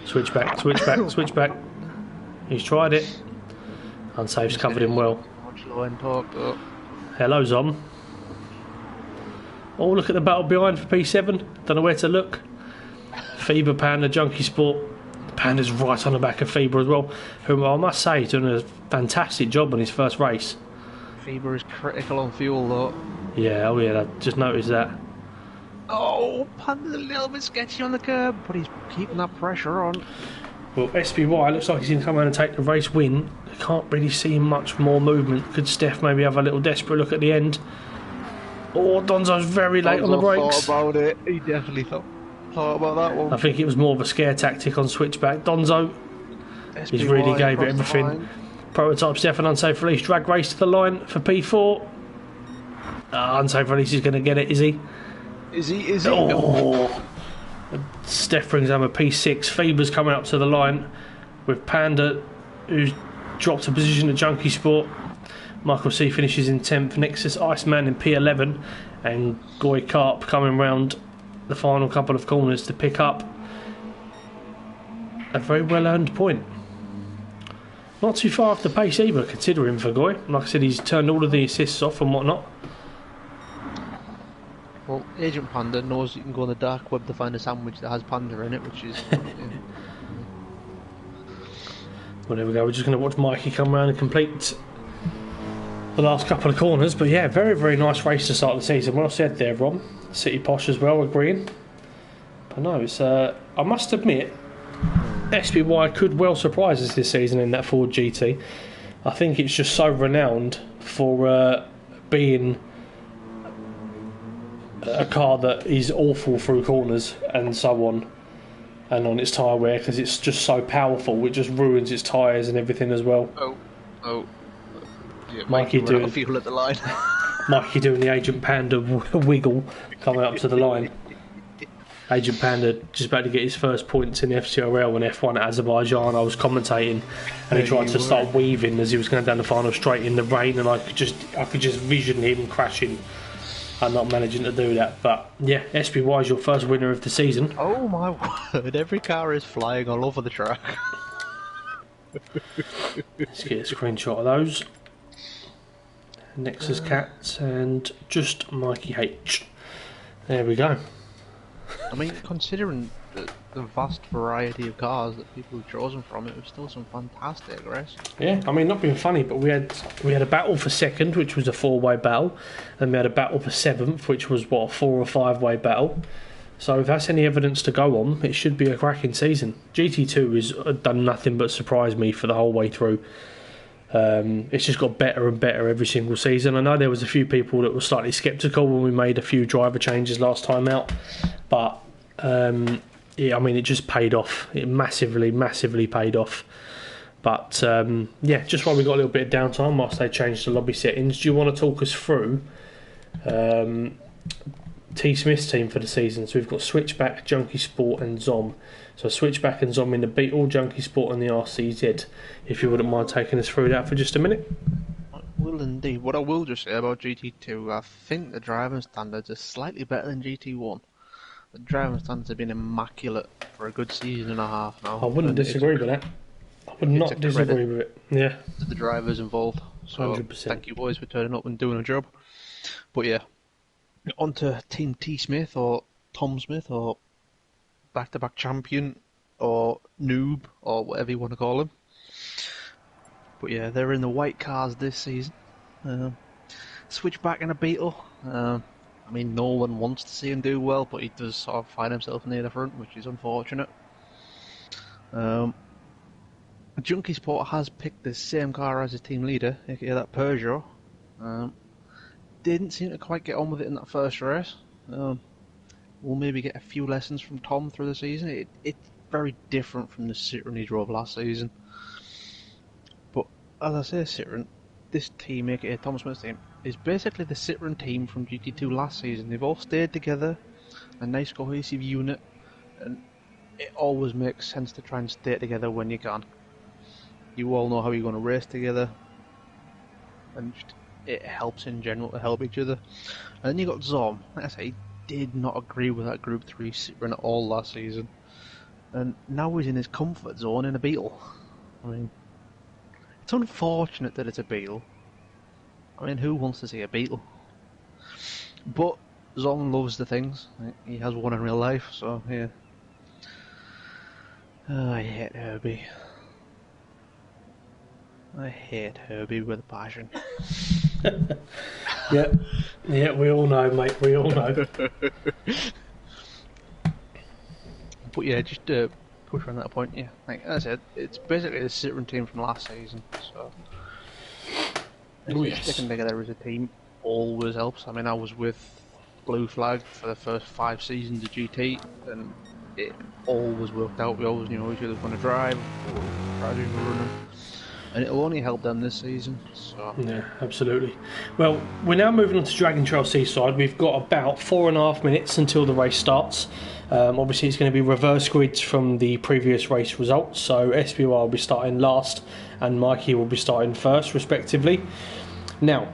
Switchback. He's tried it. Unsafe's covered him well. Hello, Zom. Oh, look at the battle behind for P7. Don't know where to look. Fever, Panda, Junkie Sport. Panda's right on the back of Fever as well, who I must say is doing a fantastic job on his first race. Fever is critical on fuel though. Yeah, oh yeah, I just noticed that. Oh, Panda's a little bit sketchy on the curb, but he's keeping that pressure on. Well, SPY looks like he's going to come around and take the race win. I can't really see much more movement. Could Steph maybe have a little desperate look at the end? Oh, Donzo's very late on the brakes. Thought about it. He definitely thought about that one. I think it was more of a scare tactic on switchback. Donzo, he's really gave it everything. Prototype Steph and unsafe release. Drag race to the line for P4. Unsafe release is going to get it, is he? Is he? Oh. Steph brings home a P6. Feber's coming up to the line with Panda, who's dropped a position at Junkie Sport. Michael C finishes in 10th. Nexus Iceman in P11. And Goy Karp coming round the final couple of corners to pick up a very well earned point. Not too far off the pace either, considering Fagoy. Like I said, he's turned all of the assists off and whatnot. Well, Agent Panda knows you can go on the dark web to find a sandwich that has panda in it, which is... Well, there we go. We're just going to watch Mikey come around and complete the last couple of corners. But yeah, very, very nice race to start the season. Well said there, Ron. City Posh as well, agreeing. But no, it's... I must admit, SPY could well surprise us this season in that Ford GT. I think it's just so renowned for being a car that is awful through corners and so on, and on its tyre wear, because it's just so powerful. It just ruins its tyres and everything as well. Yeah, Mikey doing fuel at the line. Mikey doing the Agent Panda wiggle coming up to the line. Agent Panda just about to get his first points in the FTRL and F1 at Azerbaijan. I was commentating and he tried to start weaving as he was going down the final straight in the rain, and I could just vision him crashing and not managing to do that. But yeah, SPY is your first winner of the season. Oh my word, every car is flying all over the track. Let's get a screenshot of those. Nexus Cats and just Mikey H. There we go. I mean, considering the vast variety of cars that people have chosen from, it was still some fantastic race. Yeah, I mean, not being funny, but we had a battle for second, which was a 4-way battle, and we had a battle for seventh, which was what, a 4 or 5-way battle. So if that's any evidence to go on, it should be a cracking season. GT2 has done nothing but surprise me for the whole way through. It's just got better and better every single season. I know there was a few people that were slightly sceptical when we made a few driver changes last time out, but yeah, I mean, it just paid off. It massively paid off. But yeah, just while we got a little bit of downtime whilst they changed the lobby settings, do you want to talk us through T Smith's team for the season? So we've got Switchback, Junkie Sport and Zom. So Switchback and Zom in the Beetle, Junkie Sport and the RCZ. If you wouldn't mind taking us through that for just a minute. I will indeed. What I will just say about GT2, I think the driving standards are slightly better than GT1. The driving standards have been immaculate for a good season and a half now. I wouldn't disagree with that. I would not disagree with it. Yeah. To the drivers involved. So 100%. Thank you boys for turning up and doing a job. But yeah, on to Team T Smith or Tom Smith or back-to-back champion or noob or whatever you want to call him. But yeah, they're in the white cars this season. Switchback in a Beetle. I mean, no one wants to see him do well, but he does sort of find himself near the front, which is unfortunate. Junkie Sport has picked the same car as his team leader, aka that Peugeot. Didn't seem to quite get on with it in that first race. We'll maybe get a few lessons from Tom through the season. It's very different from the Citroen he drove last season. But as I say, Citroen, this team, aka Tom Smith's team, is basically the Citroen team from GT2 last season. They've all stayed together, a nice cohesive unit, and it always makes sense to try and stay together when you can. You all know how you're going to race together, and it helps in general to help each other. And then you got Zom. Like I say, did not agree with that Group 3 Citroen at all last season, and now he's in his comfort zone in a Beetle. I mean, it's unfortunate that it's a Beetle. I mean, who wants to see a Beetle? But Zom loves the things. He has one in real life, so yeah. Oh, I hate Herbie. I hate Herbie with a passion. Yeah, we all know, mate. We all know. But yeah, just to push on that point, yeah. Like I said, it's basically the Citroen team from last season, so sticking together as a team always helps. I mean, I was with Blue Flag for the first 5 seasons of GT, and it always worked out. We always knew each other was going to drive, or driving or running. And it'll only help them this season. So. Yeah, absolutely. Well, we're now moving on to Dragon Trail Seaside. We've got about 4.5 minutes until the race starts. Obviously, it's going to be reverse grids from the previous race results. So SPY will be starting last and Mikey will be starting first, respectively. Now,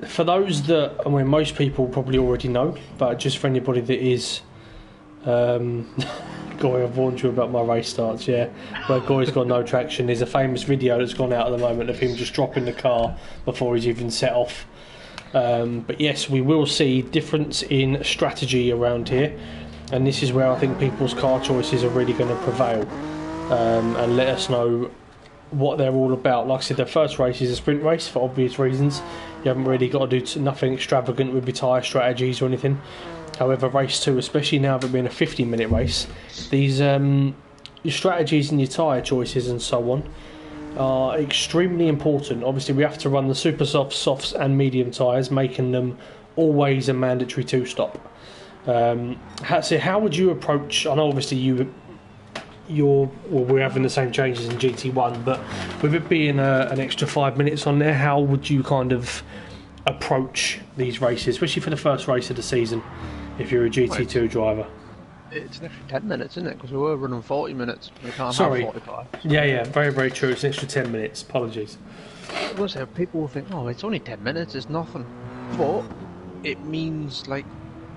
for those that, I mean, most people probably already know, but just for anybody that is going Goy, I've warned you about my race starts, yeah. Where Goy's got no traction. There's a famous video that's gone out at the moment of him just dropping the car before he's even set off. But yes, we will see difference in strategy around here, and this is where I think people's car choices are really going to prevail, and let us know what they're all about. Like I said, the first race is a sprint race for obvious reasons. You haven't really got to do nothing extravagant with your tyre strategies or anything. However, race 2, especially now that being a 50-minute race, these your strategies and your tyre choices and so on are extremely important. Obviously, we have to run the super softs, softs and medium tyres, making them always a mandatory 2-stop. So how would you approach, I know obviously we're having the same changes in GT1, but with it being an extra 5 minutes on there, how would you kind of approach these races, especially for the first race of the season, if you're a GT2 driver? It's an extra 10 minutes, isn't it? Because we were running 40 minutes. We can't Sorry. have 45. Yeah, very, very true. It's an extra 10 minutes. Apologies. I was say, people will think, oh, it's only 10 minutes, it's nothing. But it means, like,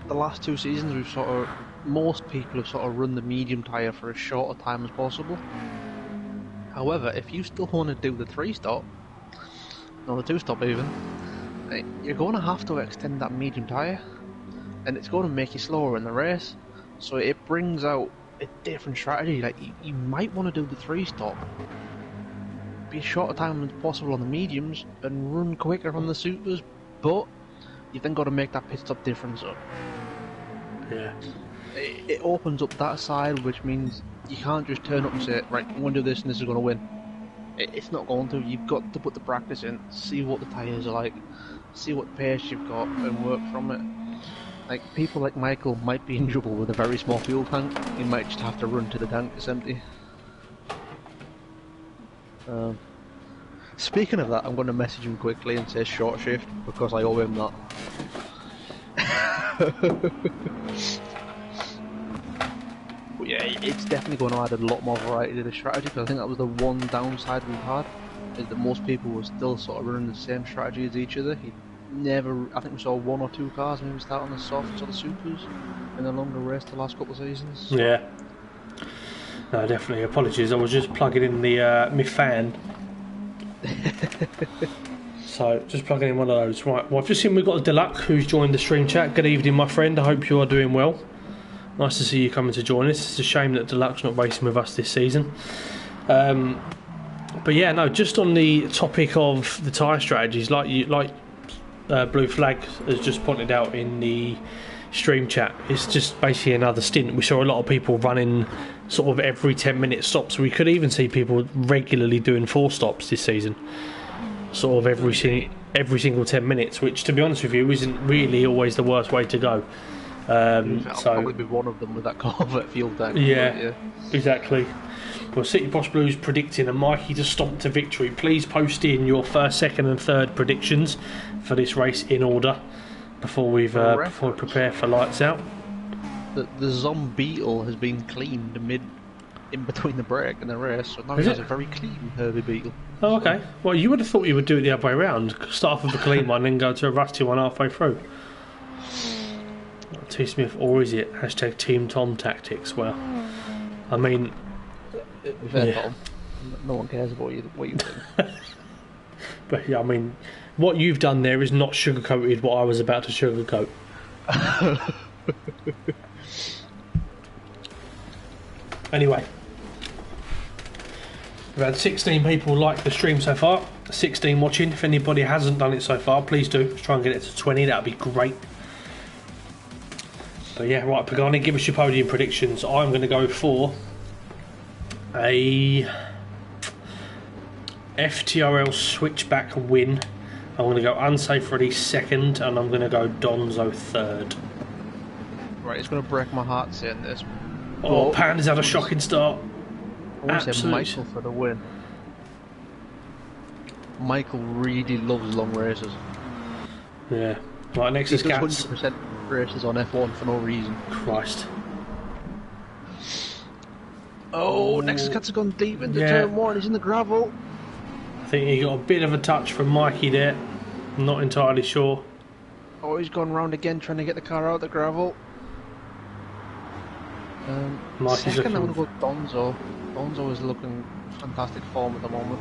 the last 2 seasons, most people have sort of run the medium tyre for as short a time as possible. However, if you still want to do the 3-stop, or the 2-stop even, you're going to have to extend that medium tyre, and it's going to make you slower in the race. So it brings out a different strategy. Like, you might want to do the 3-stop, be as short a time as possible on the mediums, and run quicker on the supers, but you've then got to make that pit stop difference up. Yeah. It opens up that side, which means you can't just turn up and say, right, I'm going to do this and this is going to win. It's not going to. You've got to put the practice in, see what the tyres are like, see what pace you've got, and work from it. Like, people like Michael might be in trouble with a very small fuel tank. He might just have to run to the tank, it's empty. Speaking of that, I'm going to message him quickly and say short shift, because I owe him that. But yeah, it's definitely going to add a lot more variety to the strategy, because I think that was the one downside we've had, is that most people were still sort of running the same strategy as each other. I think we saw 1 or 2 cars maybe start on the softs or the supers in the longer race the last couple of seasons. Yeah. No, definitely. Apologies, I was just plugging in the my fan. So, just plugging in one of those. Right, well, I've just seen we've got a Deluxe who's joined the stream chat. Good evening, my friend. I hope you are doing well. Nice to see you coming to join us. It's a shame that Deluxe not racing with us this season. But yeah, no, just on the topic of the tyre strategies, like Blue Flag has just pointed out in the stream chat, it's just basically another stint. We saw a lot of people running sort of every 10-minute stops. We could even see people regularly doing 4 stops this season, sort of every single 10 minutes, which, to be honest with you, isn't really always the worst way to go. I'll probably be one of them with that Corvette fuel tank. Yeah, exactly. Well, City Boss Blues predicting a Mikey to stomp to victory. Please post in your first, second and third predictions for this race in order before we prepare for lights out. The Zombie Beetle has been cleaned in between the break and the race, so now he has a very clean Herbie Beetle. Oh, okay. Well, you would have thought you would do it the other way around. Start off with a clean one, then go to a rusty one halfway through. T Smith, or is it hashtag Team Tom tactics? Well, I mean, Tom, no one cares about what you think. But yeah, I mean, what you've done there is not sugarcoated what I was about to sugarcoat. Anyway, we've had 16 people like the stream so far, 16 watching. If anybody hasn't done it so far, please do. Let's try and get it to 20, that'd be great. But yeah, right, Pagani, give us your podium predictions. I'm going to go for a FTRL switchback win. I'm going to go Unsafe Ready second, and I'm going to go Donzo third. Right, it's going to break my heart saying this. Oh, Panda's had a shocking start. I want to say Michael for the win. Michael really loves long races. Yeah. Right, next is Cats. 100% races on F1 for no reason. Christ. Oh, Nexus Cats have gone deep into turn 1. He's in the gravel. I think he got a bit of a touch from Mikey there. I'm not entirely sure. Oh, he's gone round again trying to get the car out of the gravel. Mikey's Second, I'm looking... going to go Donzo. Donzo is looking fantastic form at the moment.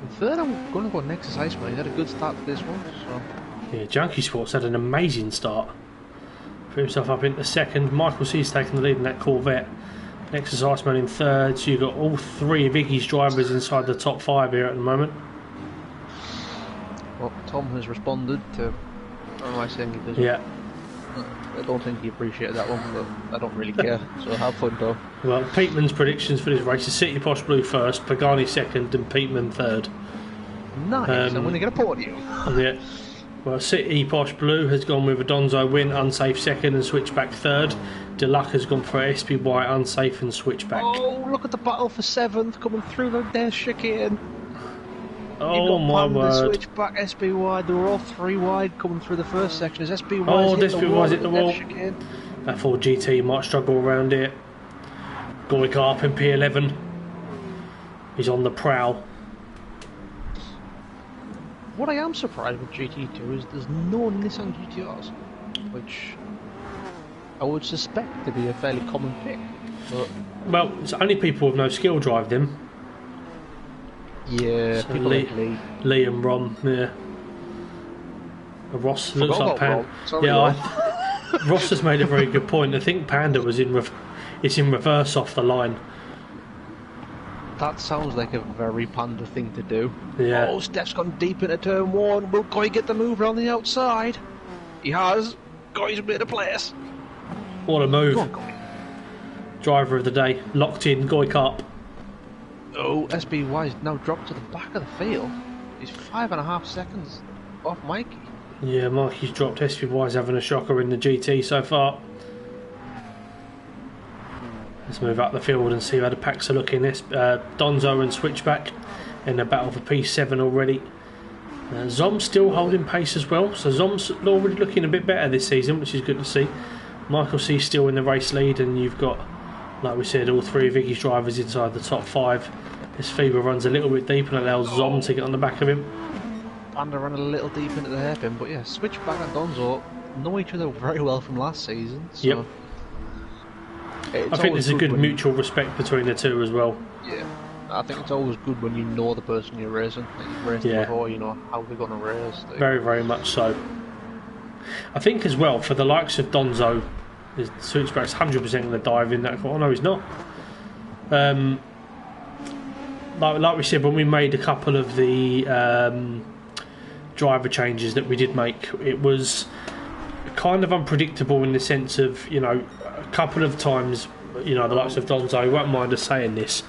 And third, I'm going to go Nexus Iceman. He's had a good start to this one. So. Yeah, Junkie Sports had an amazing start. Put himself up into second. Michael C's taking the lead in that Corvette. Nexus Iceman in third. So you've got all three of Iggy's drivers inside the top 5 here at the moment. Well, Tom has responded to... What am I saying he doesn't? Yeah. I don't think he appreciated that one, but I don't really care. So have fun though. Well, Peatman's predictions for this race is City Posh Blue first, Pagani second, and Peatman third. Nice. I'm going to get a podium. Yeah. Well, City Posh Blue has gone with a Donzo win, unsafe second, and switchback third. Deluxe has gone for a SPY unsafe and switchback. Oh, look at the battle for 7th coming through the death chicane. Oh my word! Switchback SPY. They were all 3 wide coming through the first section. As SPY SPY's hit the wall. That Ford GT might struggle around it. Goikarp in P11. He's on the prowl. What I am surprised with GT2 is there's no Nissan GTRs, which I would suspect to be a fairly common pick. But well, it's only people with no skill drive them. Yeah, So people like Lee. Lee and Rom, yeah. Ross looks like Panda. Yeah, Ross has made a very good point. I think Panda was in reverse off the line. That sounds like a very Panda thing to do. Yeah. Oh, Steph's gone deep into turn 1. Will Goy get the move around the outside? He has. Goy's made a place. What a move. Go on, Goy. Driver of the day, locked in, Goikarp. Oh, SBY's now dropped to the back of the field. He's 5.5 seconds off Mikey. Yeah, Mikey's dropped. SPY's having a shocker in the GT so far. Let's move up the field and see how the packs are looking. Donzo and Switchback in the battle for P7 already. Zom's still holding pace as well, so Zom's already looking a bit better this season, which is good to see. Michael C's still in the race lead, and you've got, like we said, all 3 of Iggy's drivers inside the top 5. This Fever runs a little bit deep and allows Zom to get on the back of him. Panda ran a little deep into the hairpin, but yeah, Switchback and Donzo know each other very well from last season. So yep. I think there's a good mutual respect between the two as well. Yeah, I think it's always good when you know the person you're racing. Like you've raced them before, you know how they're going to race. Very, very much so. I think as well, for the likes of Donzo, the Switchback's 100% going to dive in that. Oh no, he's not. Like we said, when we made a couple of the driver changes that we did make, it was kind of unpredictable in the sense of, you know, a couple of times, you know, the likes of Donzo, he won't mind us saying this,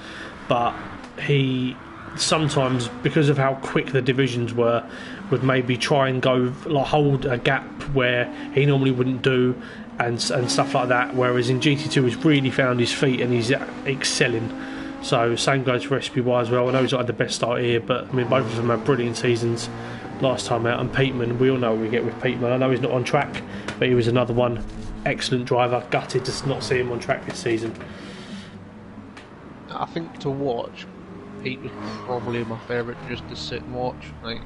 but he sometimes, because of how quick the divisions were, would maybe try and go, like, hold a gap where he normally wouldn't do, and stuff like that, whereas in GT2 he's really found his feet and he's excelling. So same goes for SPY as well. I know he's not had the best start here, but I mean both of them had brilliant seasons last time out. And Peatman, we all know what we get with Peatman. I know he's not on track, but he was another one. Excellent driver. Gutted to not see him on track this season. I think to watch, Pete was probably my favourite just to sit and watch. Like,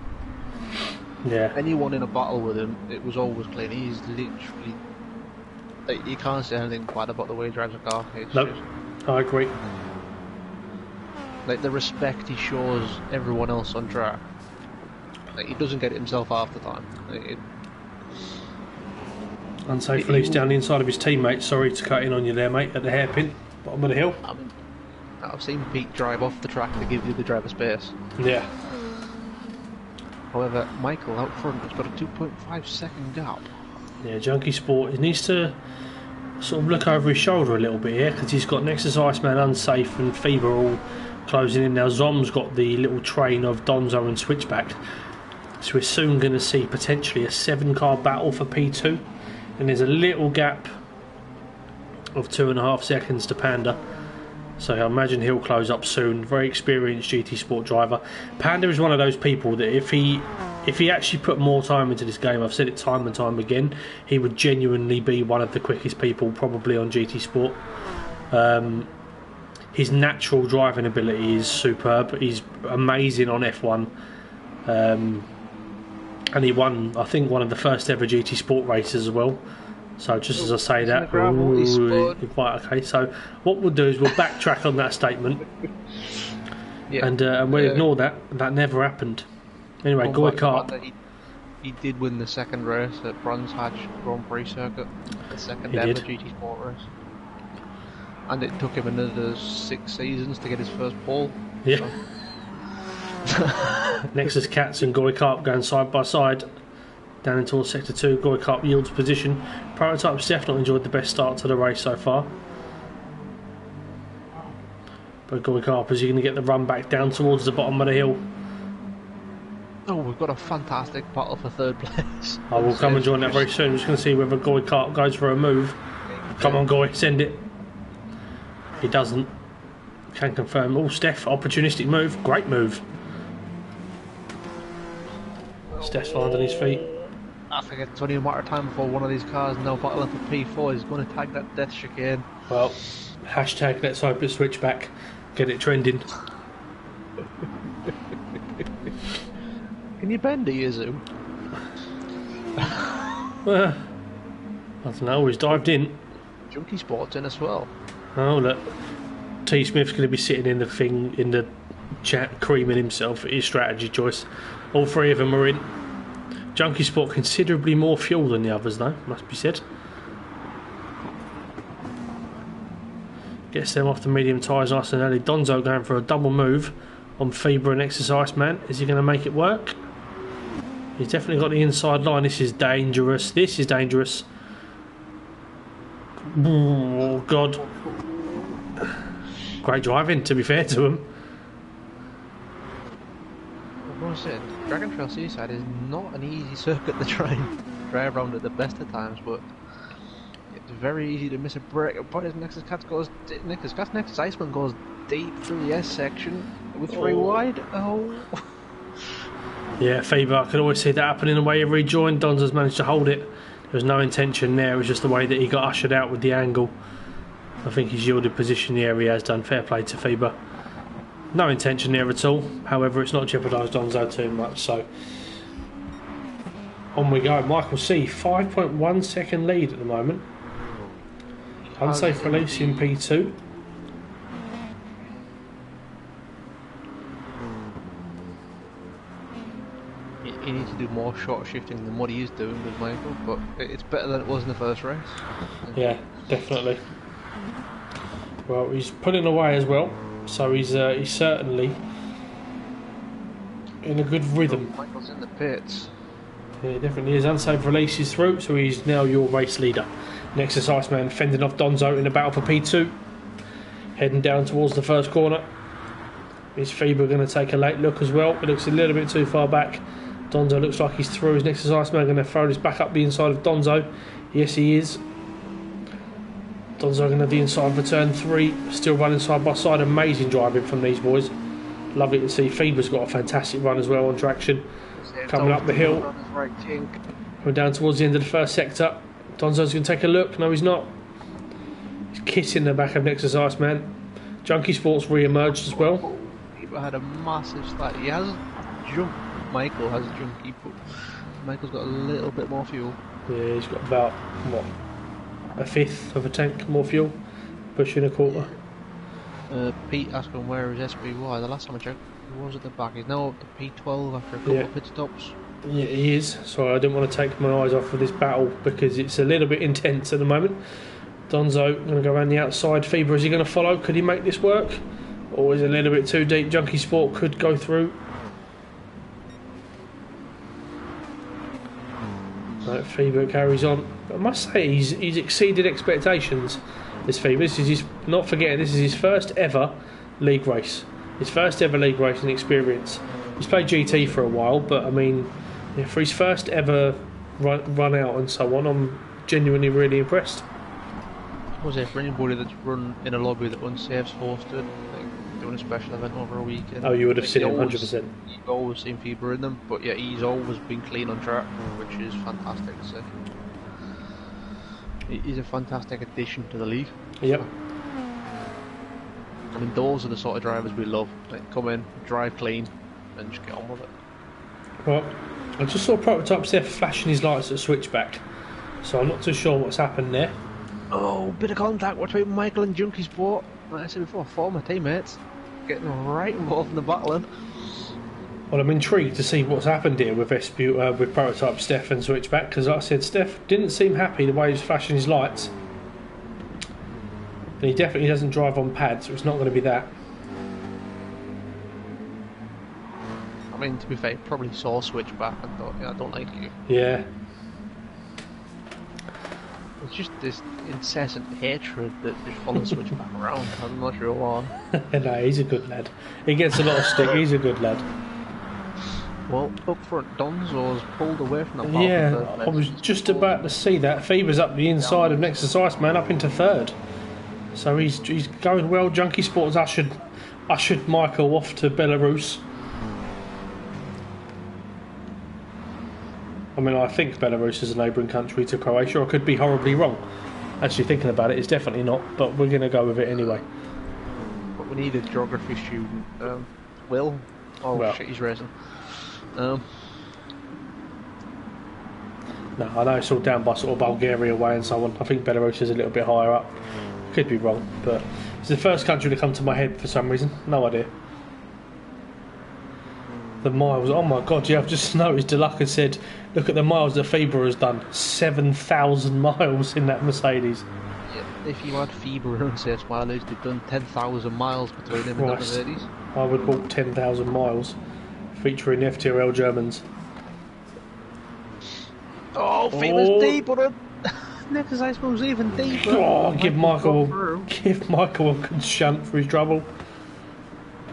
yeah. Anyone in a battle with him, it was always clean. He's literally, like, you can't say anything bad about the way he drives a car. It's nope. Just, I agree. like the respect he shows everyone else on track. Like, he doesn't get it himself half the time. Like, Unsafe release down the inside of his teammates. Sorry to cut in on you there, mate, at the hairpin, bottom of the hill. I've seen Pete drive off the track to give you the driver space. Yeah. However, Michael out front has got a 2.5 second gap. Yeah, Junkie Sport, he needs to sort of look over his shoulder a little bit here, because he's got Nexus Iceman unsafe and Fever all closing in. Now Zom's got the little train of Donzo and Switchback, so we're soon going to see potentially a 7-car battle for P2, and there's a little gap of 2.5 seconds to Panda, so I imagine he'll close up soon. Very experienced GT Sport driver. Panda is one of those people that if he actually put more time into this game, I've said it time and time again, he would genuinely be one of the quickest people probably on GT Sport. His natural driving ability is superb. He's amazing on F1, and he won, I think, one of the first ever GT Sport races as well. So just as I say that, gravel, he's spun. right, okay. So what we'll do is we'll backtrack on that statement, Yeah. and we'll ignore that. That never happened. Anyway, Goy Kart. He did win the second race at Brands Hatch Grand Prix circuit, the second ever GT Sport race, and it took him another 6 seasons to get his first pole. Yeah. So. Nexus Cats and Goy Kart going side by side down into Sector 2. Goy Kart yields position. Prototype's definitely enjoyed the best start to the race so far. But Goy Kart, is he going to get the run back down towards the bottom of the hill? Oh, we've got a fantastic battle for third place. I will come and join that very soon. I'm just going to see whether Goy Kart goes for a move. Come on, Goy, send it. He doesn't. Can confirm. Oh, Steph, opportunistic move. Great move. Steph's finding his feet. I think it's only a matter of time before one of these cars now battling for P4 is going to tag that death chicane. Well, hashtag let's hope it switch back. Get it trending. Can you bend it, Yuzu? I don't know, he's dived in. Junkie Sport's in as well. Oh, look. T. Smith's going to be sitting in the chat, creaming himself at his strategy choice. All three of them are in. Junkie Sport considerably more fuel than the others, though, must be said. Gets them off the medium tyres nice and early. Donzo going for a double move on Feber and Exercise Man. Is he going to make it work? He's definitely got the inside line. This is dangerous. This is dangerous. Oh, God. Great driving, to be fair to him. I said, Dragon Trail Seaside is not an easy circuit to try and drive around at the best of times, but it's very easy to miss a break. But his Nexus Iceman goes deep through the S section with 3 wide. Oh. Yeah, Faber, I could always see that happening the way he rejoined. Donza's managed to hold it. There was no intention there, it was just the way that he got ushered out with the angle. I think he's yielded position there, he has done. Fair play to Faber. No intention there at all, however it's not jeopardised Donzo too much, so on we go. Michael C, 5.1 second lead at the moment. Unsafe release in P2. He needs to do more short shifting than what he is doing with Michael, but it's better than it was in the first race. Yeah, definitely. Well, he's pulling away as well. So he's certainly in a good rhythm. Michael's in the pits. Yeah, he definitely is. Unsafe releases through, so he's now your race leader. Nexus Iceman fending off Donzo in the battle for P2. Heading down towards the first corner. Is Feber going to take a late look as well? It looks a little bit too far back. Donzo looks like he's through. Is Nexus Iceman going to throw this back up the inside of Donzo? Yes, he is. Donzo going to have the inside for turn 3, still running side by side. Amazing driving from these boys. Lovely to see. Feber's got a fantastic run as well on traction. Coming up the hill. Coming down towards the end of the first sector. Donzo's going to take a look. No, he's not. He's kissing the back of Nexus Iceman. Junkie Sports re-emerged as well. Feber had a massive start. He has jumped. Michael has Junkie, but Michael's got a little bit more fuel. Yeah, he's got about, what, a fifth of a tank more fuel, pushing a quarter. Pete asking where is SBY. The last time I checked, he was at the back. He's now up to P12 after a couple of pit stops. Yeah, he is. So I didn't want to take my eyes off of this battle because it's a little bit intense at the moment. Donzo going to go around the outside. Feber, is he going to follow? Could he make this work? Or is it a little bit too deep? Junkie Sport could go through. Right, Feber carries on. I must say he's exceeded expectations. This Feber. This is his. Not forgetting, this is his first ever league race. His first ever league racing experience. He's played GT for a while, but I mean, yeah, for his first ever run out and so on, I'm genuinely really impressed. Was it for anybody that's run in a lobby that Unsafe's hosted, like doing a special event over a weekend? Oh, you would have seen him 100%. You've always seen Feber in them, but yeah, he's always been clean on track, which is fantastic to see. He's a fantastic addition to the league. Yep. I mean, those are the sort of drivers we love. Like, come in, drive clean, and just get on with it. Well, I just saw Prototype Steph flashing his lights at switchback. So I'm not too sure what's happened there. Oh, bit of contact between Michael and Junkie Sport. Like I said before, former teammates getting right involved in the battling. Well, I'm intrigued to see what's happened here with with prototype Steph and Switchback, because like I said, Steph didn't seem happy the way he was flashing his lights. And he definitely doesn't drive on pads, so it's not going to be that. I mean, to be fair, he probably saw Switchback and thought, yeah, I don't like you. Yeah. It's just this incessant hatred that just follows Switchback around. I'm not sure why. No, he's a good lad. He gets a lot of stick, he's a good lad. Well, up front, Donzo's pulled away from the ball. Yeah, I was just about to see that. Fever's up the inside of Nexus Iceman up into third. So he's going well. Junkie Sports ushered Michael off to Belarus. I mean, I think Belarus is a neighbouring country to Croatia. I could be horribly wrong. Actually, thinking about it, it's definitely not, but we're going to go with it anyway. But we need a geography student. Will? Oh, well, shit, he's racing. No, I know it's all down by sort of Bulgaria way and so on. I think Belarus is a little bit higher up. Could be wrong, but it's the first country to come to my head for some reason. No idea. The miles, oh my god, yeah, I've just noticed Deluca said, look at the miles that Feber has done. 7,000 miles in that Mercedes. Yeah, if you had Feber and say mileage, they've done 10,000 miles between them and the Mercedes. I would walk 10,000 miles, featuring FTRL Germans. Oh, Feber's deep, but Nexus Iceman's even deeper. Oh, give Michael a good shunt for his trouble.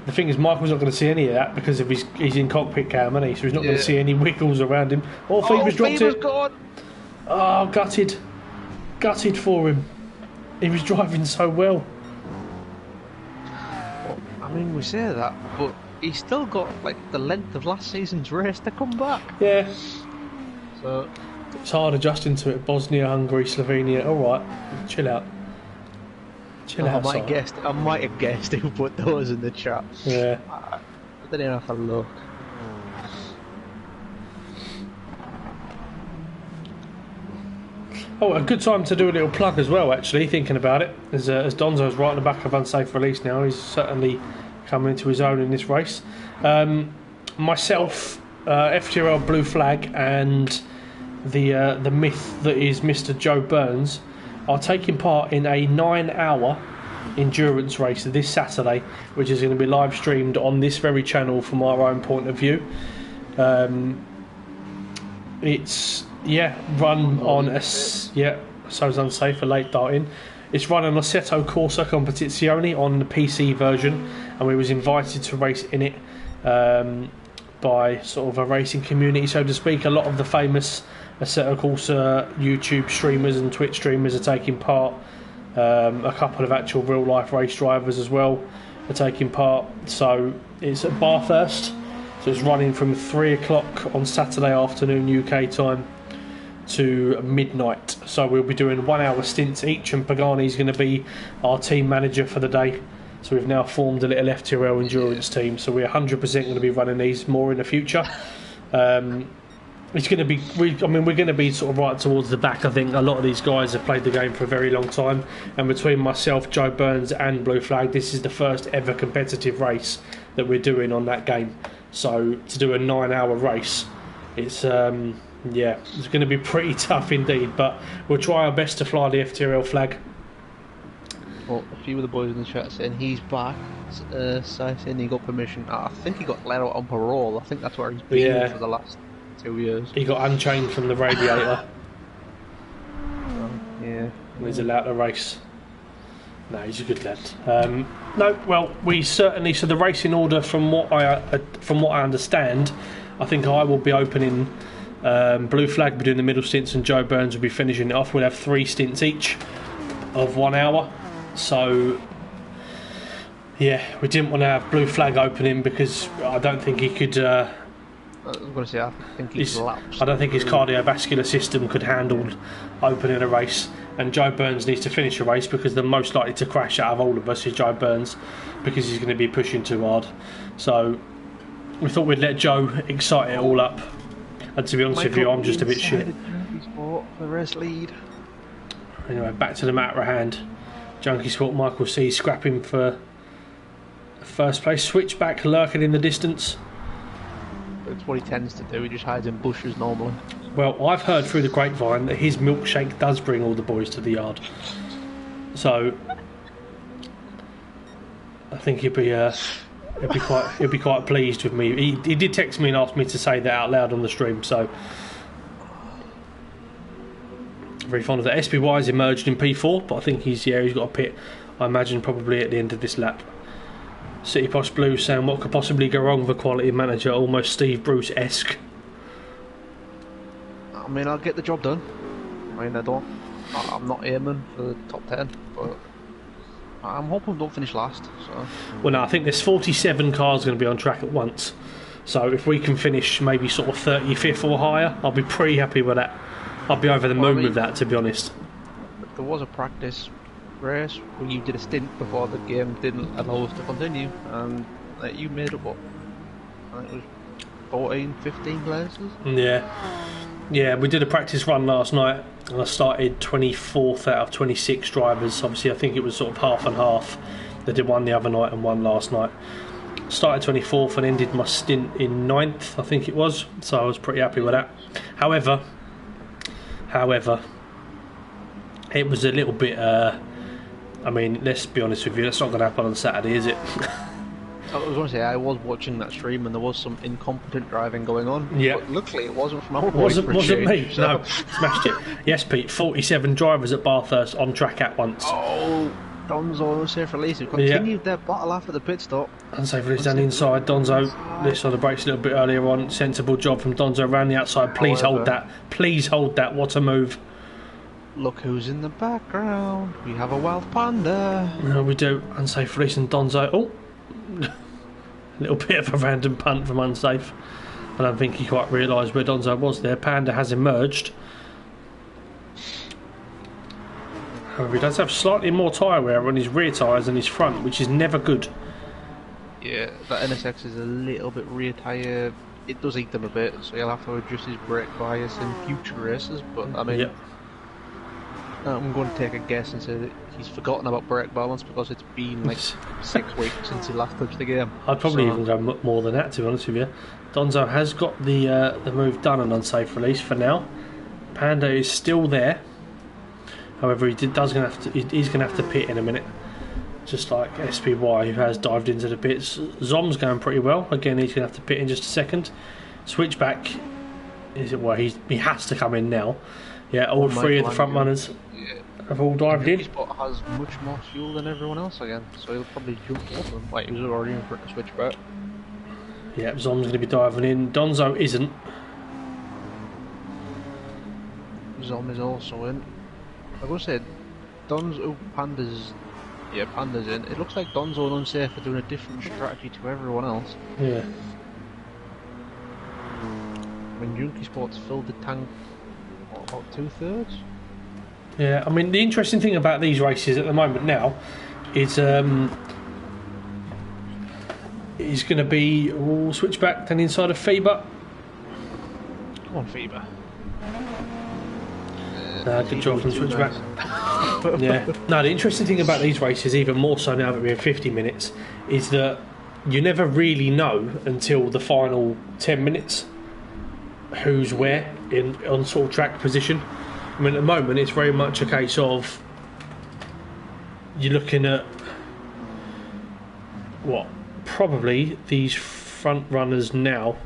The thing is, Michael's not going to see any of that because of he's in cockpit cam, isn't he? So he's not going to see any wiggles around him. Oh, Fever's dropped it. Gone. Oh, gutted for him. He was driving so well. Well, I mean, we say that, but he's still got like the length of last season's race to come back. Yeah. So it's hard adjusting to it. Bosnia, Hungary, Slovenia. All right, chill out. I might have guessed who put those in the chat. Yeah. I didn't have to look. Oh, a good time to do a little plug as well, actually, thinking about it. As Donzo's right in the back of Unsafe Release now, he's certainly coming into his own in this race. Myself, FTRL Blue Flag, and the myth that is Mr. Joe Burns are taking part in a 9-hour endurance race this Saturday, which is going to be live streamed on this very channel from our own point of view. It's run on so's unsafe for late darting. It's run on Assetto Corsa Competizione on the PC version, and we was invited to race in it by sort of a racing community, so to speak. A lot of the famous Assetto Corsa YouTube streamers and Twitch streamers are taking part. A couple of actual real life race drivers as well are taking part. So it's at Bathurst. So it's running from 3 o'clock on Saturday afternoon UK time to midnight. So we'll be doing 1 hour stints each, and Pagani's going to be our team manager for the day. So we've now formed a little FTRL endurance team. So we're 100% going to be running these more in the future. It's going to be, we're going to be sort of right towards the back. I think a lot of these guys have played the game for a very long time, and between myself, Joe Burns and Blue Flag, this is the first ever competitive race that we're doing on that game. So to do a 9-hour race, it's going to be pretty tough indeed, but we'll try our best to fly the FTRL flag. Well, a few of the boys in the chat saying he's back. Saying he got permission. I think he got let out on parole. I think that's where he's been for the last 2 years. He got unchained from the radiator. Yeah. And he's allowed to race. No, he's a good lad. We certainly. So the racing order, from what I understand, I think I will be opening. Blue Flag will be doing the middle stints, and Joe Burns will be finishing it off. We'll have 3 stints each of 1 hour. So we didn't want to have Blue Flag opening because I don't think he could. I was going to say, I think he's lapsed. I don't think his cardiovascular system could handle opening a race, and Joe Burns needs to finish a race because the most likely to crash out of all of us is Joe Burns, because he's going to be pushing too hard. So we thought we'd let Joe excite it all up, and to be honest with you, I'm just a bit shit. for the race lead. Anyway, back to the matter at hand. Junkie Sport Michael C scrapping for first place. Switchback lurking in the distance. That's what he tends to do. He just hides in bushes normally. Well, I've heard through the grapevine that his milkshake does bring all the boys to the yard. So I think he'll be quite pleased with me. He did text me and ask me to say that out loud on the stream. So very fond of that. SPY's emerged in P4, but I think he's got a pit. I imagine probably at the end of this lap. City Posh Blue saying what could possibly go wrong with a quality manager, almost Steve Bruce-esque. I mean, I'll get the job done. I mean, I'm not aiming for the top 10, but I'm hoping we don't finish last. So. Well, no, I think there's 47 cars going to be on track at once. So if we can finish maybe sort of 35th or higher, I'll be pretty happy with that. I'll be over the moon with that, to be honest. There was a practice race where you did a stint before the game didn't allow us to continue, and you made up what? I think it was 14, 15 places? Yeah, we did a practice run last night, and I started 24th out of 26 drivers. Obviously, I think it was sort of half and half. They did one the other night and one last night. Started 24th and ended my stint in 9th, I think it was, so I was pretty happy with that. However, it was a little bit I mean, let's be honest with you, that's not going to happen on Saturday, is it? I was going to say, I was watching that stream and there was some incompetent driving going on. Yeah. But luckily it wasn't from our Wasn't me, so. no, smashed it. Yes, Pete, 47 drivers at Bathurst on track at once. Oh, Donzo, unsafe release, who continued their battle after the pit stop. Unsafe release down the inside, Donzo, this on the brakes a little bit earlier on, sensible job from Donzo around the outside, please hold that, what a move. Look who's in the background. We have a wild panda. No, we do. Unsafe release and Donzo. Oh, a little bit of a random punt from Unsafe. I don't think he quite realised where Donzo was there. Panda has emerged. However, he does have slightly more tyre wear on his rear tyres than his front, which is never good. Yeah, that NSX is a little bit rear tyre. It does eat them a bit, so he'll have to adjust his brake bias in future races. But I mean. Yep. I'm going to take a guess and say that he's forgotten about brake balance because it's been like 6 weeks since he last touched the game. I'd probably even go more than that, to be honest with you. Donzo has got the move done on unsafe release for now. Panda is still there. However, he's going to have to pit in a minute, just like SPY, who has dived into the pits. Zom's going pretty well. Again, he's going to have to pit in just a second. Switchback is it? Well, he has to come in now. Yeah, all three of the front runners have all dived in. Spot has much more fuel than everyone else again, so he'll probably jump over them. Like, he was already in for it to switch back. Yeah, Zom's going to be diving in. Donzo isn't. Zom is also in. I gotta say, Donzo, Panda's in. It looks like Donzo and Unsafe are doing a different strategy to everyone else. Yeah. When Junkie Sports filled the tank, about 2/3? Yeah, I mean, the interesting thing about these races at the moment now is going to be switchback then inside of FIBA. Come on, FIBA. Good job from switchback. Yeah. No, the interesting thing about these races, even more so now that we're in 50 minutes, is that you never really know until the final 10 minutes who's where on sort of track position. I mean, at the moment it's very much a case of you're looking at what probably these front runners now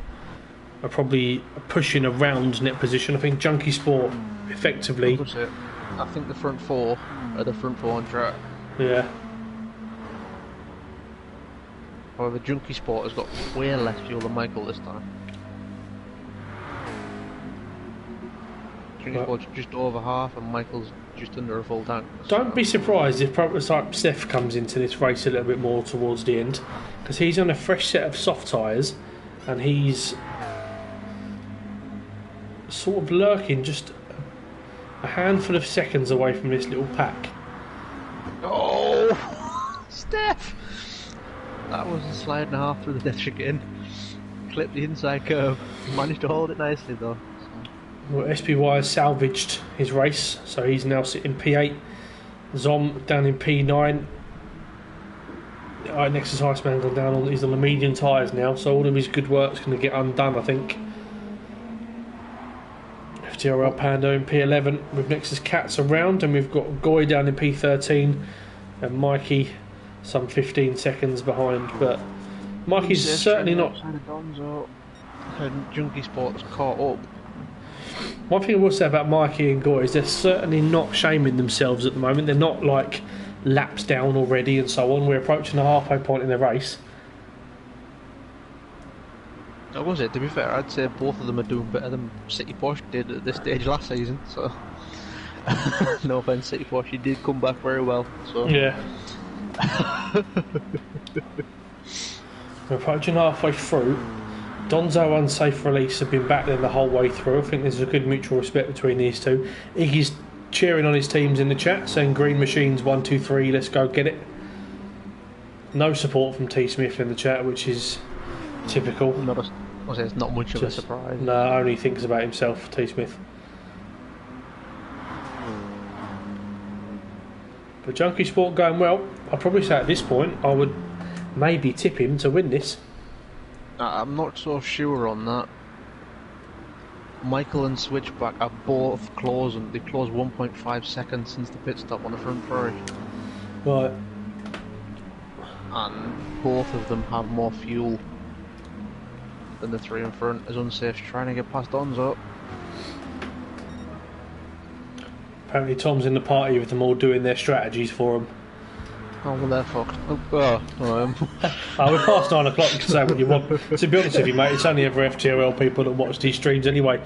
are probably pushing around net position. I think Junkie Sport effectively. I think the front four are the front four on track. Yeah. However, Junkie Sport has got way less fuel than Michael this time. Junkie Sport's just over half and Michael's just under a full tank. So. Don't be surprised if Steph comes into this race a little bit more towards the end, because he's on a fresh set of soft tyres and he's sort of lurking just a handful of seconds away from this little pack. Oh, Steph! That was a slide and a half through the death chicane. Clipped the inside curve. Managed to hold it nicely though. Well, SPY has salvaged his race, so he's now sitting P8. Zom down in P9. Alright, Nexus Iceman gone down. He's on the medium tyres now, so all of his good work's going to get undone, I think. FTRL Pando in P11 with Nexus Cats around, and we've got Goy down in P13 and Mikey some 15 seconds behind. But Mikey's certainly not. Junkie Sports caught up. One thing I will say about Mikey and Goy is they're certainly not shaming themselves at the moment. They're not like laps down already and so on. We're approaching the halfway point in the race. I was it. To be fair, I'd say both of them are doing better than City Porsche did at this stage last season. So, no offense, City Porsche, you did come back very well. So yeah. We're approaching halfway through. Donzo Unsafe Release have been back there the whole way through. I think there's a good mutual respect between these two. Iggy's cheering on his teams in the chat, saying Green Machines 1, 2, 3, let's go get it. No support from T Smith in the chat, which is typical. It's not much of a surprise. No, only thinks about himself, T Smith. But Junkie Sport going well. I'd probably say at this point I would maybe tip him to win this. I'm not so sure on that. Michael and Switchback are both closing. They closed 1.5 seconds since the pit stop on the front three. Right. And both of them have more fuel than the three in front. As Unsafe trying to get past Donzo. Apparently Tom's in the party with them all doing their strategies for him. Oh, well, they're fucked. We're past 9 o'clock, you can say what you want. To be honest with you, mate, it's only ever FTRL people that watch these streams anyway.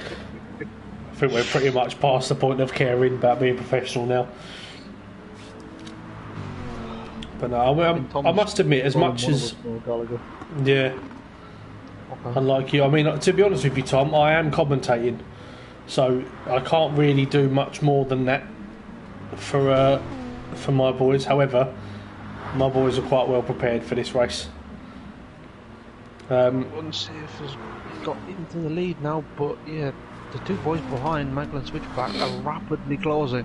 I think we're pretty much past the point of caring about being professional now. But no, I must admit, as much as... Yeah. Okay. Unlike you, I mean, to be honest with you, Tom, I am commentating. So I can't really do much more than that for my boys. However, my boys are quite well prepared for this race. Unsafe has got into the lead now, but yeah, the two boys behind, Michael and Switchback, are rapidly closing.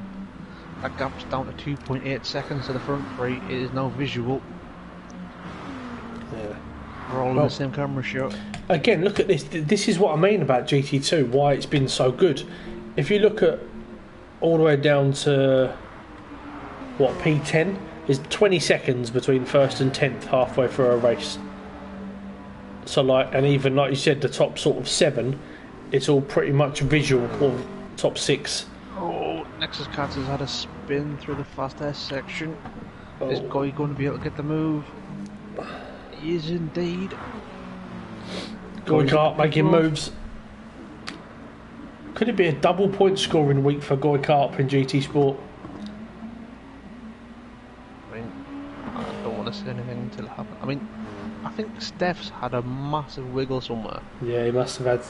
That gap's down to 2.8 seconds to the front three. It is now visual. Yeah. We're all in the same camera shot. Again, look at this. This is what I mean about GT2, why it's been so good. If you look at all the way down to what, P10, is 20 seconds between first and 10th halfway through a race. So like, and even like you said, the top sort of 7, it's all pretty much visual, or top 6. Oh, Nexus Cats has had a spin through the fast S section. Is Goy going to be able to get the move? He is indeed. Goy Kart making moves. Could it be a double point scoring week for Goy Kart in GT Sport? I mean, I don't want to say anything until it happens. I mean, I think Steph's had a massive wiggle somewhere. Yeah, he must have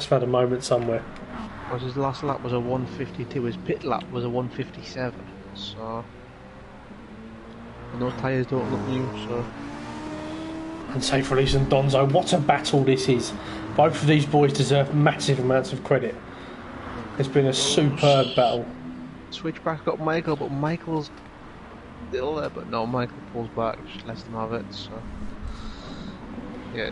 had a moment somewhere. Because his last lap was a 152, his pit lap was a 157. So, and those tyres don't look new. So. Unsafe Release and Donzo, what a battle this is. Both of these boys deserve massive amounts of credit. It's been a superb battle. Switchback got Michael, but Michael's still there, but no, Michael pulls back, just lets them have it, so... Yeah,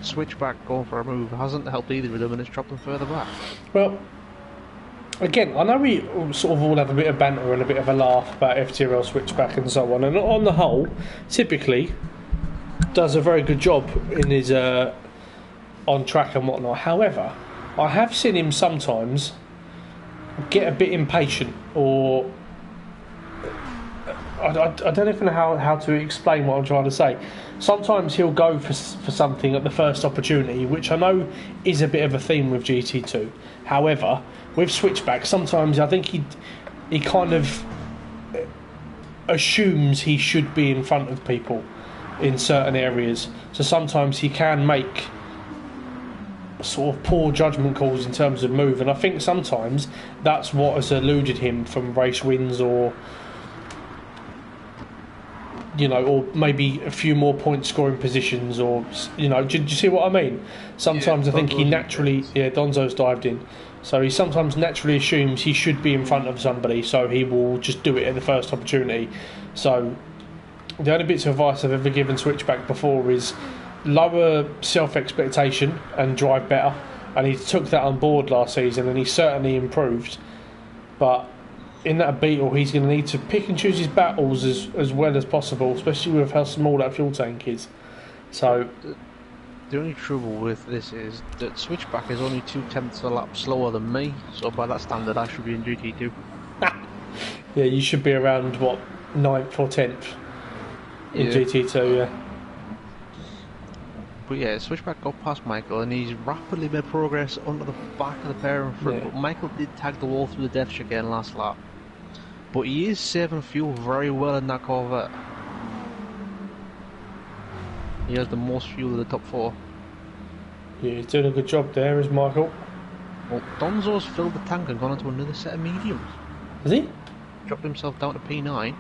Switchback going for a move hasn't helped either of them, and it's dropped them further back. Well, again, I know we sort of all have a bit of banter and a bit of a laugh about FTRL Switchback and so on, and on the whole, typically does a very good job in his on track and whatnot. However, I have seen him sometimes get a bit impatient, or I don't even know how to explain what I'm trying to say. Sometimes he'll go for something at the first opportunity, which I know is a bit of a theme with GT2. However, with Switchback, sometimes I think he kind of assumes he should be in front of people in certain areas. So sometimes he can make sort of poor judgment calls in terms of move, and I think sometimes that's what has eluded him from race wins, or or maybe a few more point scoring positions, or do you see what I mean? Sometimes I think he naturally, Donzo's dived in. So he sometimes naturally assumes he should be in front of somebody, so he will just do it at the first opportunity. So the only bits of advice I've ever given Switchback before is lower self-expectation and drive better. And he took that on board last season, and he certainly improved. But in that Beetle, he's going to need to pick and choose his battles as well as possible, especially with how small that fuel tank is. So the only trouble with this is that Switchback is only 2/10 a lap slower than me, so by that standard I should be in GT2. Yeah, you should be around, what, 9th or 10th in GT2, yeah. But yeah, Switchback got past Michael and he's rapidly made progress under the back of the pair in front, but Michael did tag the wall through the death chicane last lap. But he is saving fuel very well in that Corvette. He has the most fuel of the top 4. Yeah, he's doing a good job there, is Michael. Well, Donzo's filled the tank and gone into another set of mediums. Has he? Dropped himself down to P9.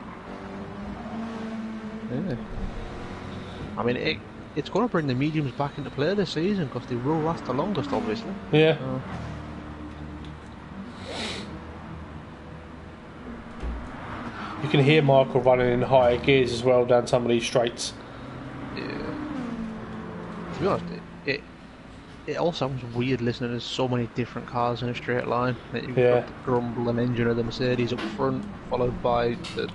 Yeah. I mean, it's going to bring the mediums back into play this season because they will last the longest, obviously. Yeah. You can hear Michael running in higher gears as well down some of these straights. Yeah. To be honest, it all sounds weird listening to so many different cars in a straight line. You've got the grumbling engine of the Mercedes up front, followed by the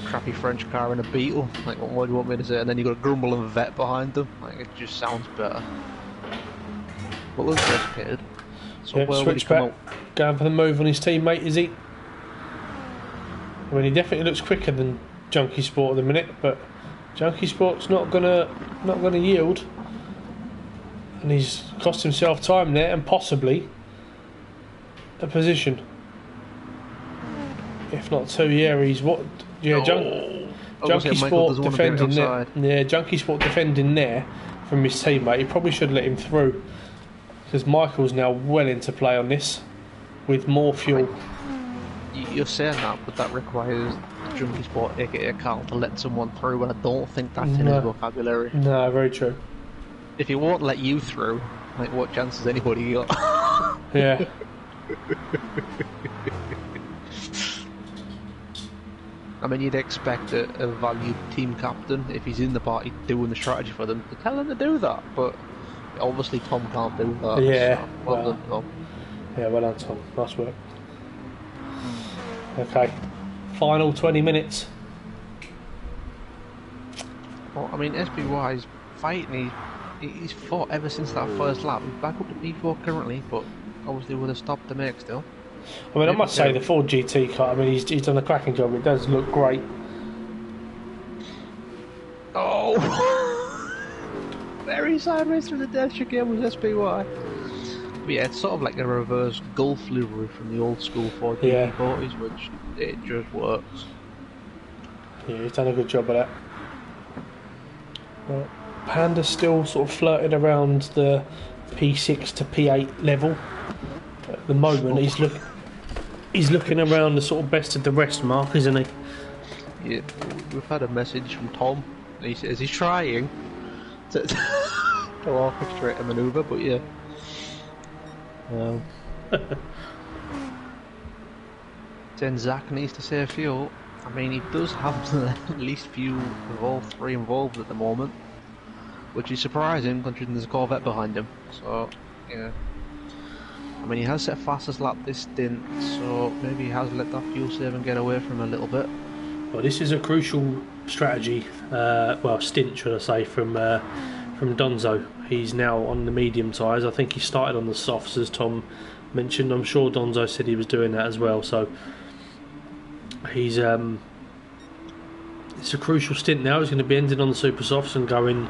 crappy French car in a Beetle. Like, what do you want me to say? And then you've got a grumbling Vet behind them. Like, it just sounds better. But looks educated. So yeah, Switchback going for the move on his teammate, is he? I mean, he definitely looks quicker than Junkie Sport at the minute, but Junkie Sport's not gonna yield, and he's cost himself time there and possibly a position, if not 2. Yeah, he's what? Yeah, Junkie Sport defending there. Yeah, Junkie Sport defending there from his teammate. He probably should let him through, because Michael's now well into play on this with more fuel. You're saying that, but that requires Junkie Sport, aka Carl, to let someone through, and I don't think that's in his vocabulary. No, very true. If he won't let you through, like, what chance has anybody got? Yeah. I mean, you'd expect a valued team captain, if he's in the party doing the strategy for them, to tell them to do that, but obviously Tom can't do that. Yeah. So well done, Tom. Yeah, well done, Tom. Nice work. Okay. Final 20 minutes. Well, I mean, SBY's fighting. He's fought ever since that first lap. He's back up to P4 currently, but obviously with a stop to make still. I mean, I must say the Ford GT car, I mean, he's done a cracking job. It does look great. Oh! Very sideways through the death chicane with SBY. But yeah, it's sort of like a reverse Gulf livery from the old school Ford GT40s, which it just works. Yeah, he's done a good job of that. Right. Panda's still sort of flirting around the P6 to P8 level. At the moment, he's looking around the sort of best of the rest mark, isn't he? Yeah, we've had a message from Tom. He says he's trying to orchestrate a manoeuvre, but yeah. Then Zach needs to save fuel. I mean, he does have the least fuel of all 3 involved at the moment, which is surprising considering there's a Corvette behind him. So, yeah. I mean, he has set fastest lap this stint, so maybe he has let that fuel saving get away from him a little bit. Well, this is a crucial strategy, stint, should I say, from Donzo. He's now on the medium tyres. I think he started on the softs, as Tom mentioned. I'm sure Donzo said he was doing that as well. So he's it's a crucial stint now. He's going to be ending on the super softs and going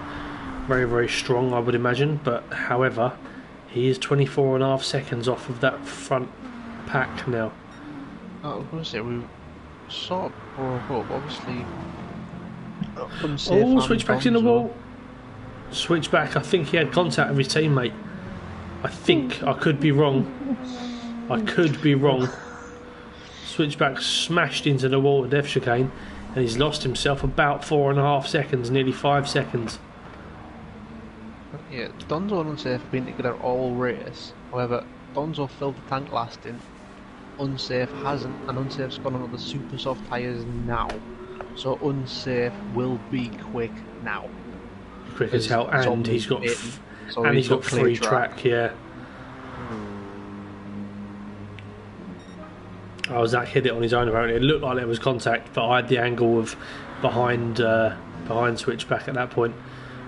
very, very strong, I would imagine. But however, he is 24.5 seconds off of that front pack now. I was going to say, we sort of broke up, obviously. Switchback's in the wall. Switchback, I think he had contact with his teammate. I think. I could be wrong. Switchback smashed into the wall at death chicane, and he's lost himself about 4.5 seconds, nearly 5 seconds. Yeah, Donzo and Unsafe have been together all race. However, Donzo filled the tank last in. Unsafe hasn't, and Unsafe's gone on the super soft tyres now. So Unsafe will be quick now. Quick as hell, and he's got free track. Yeah. Oh, Zach hit it on his own apparently. It looked like there was contact, but I had the angle of behind switchback at that point.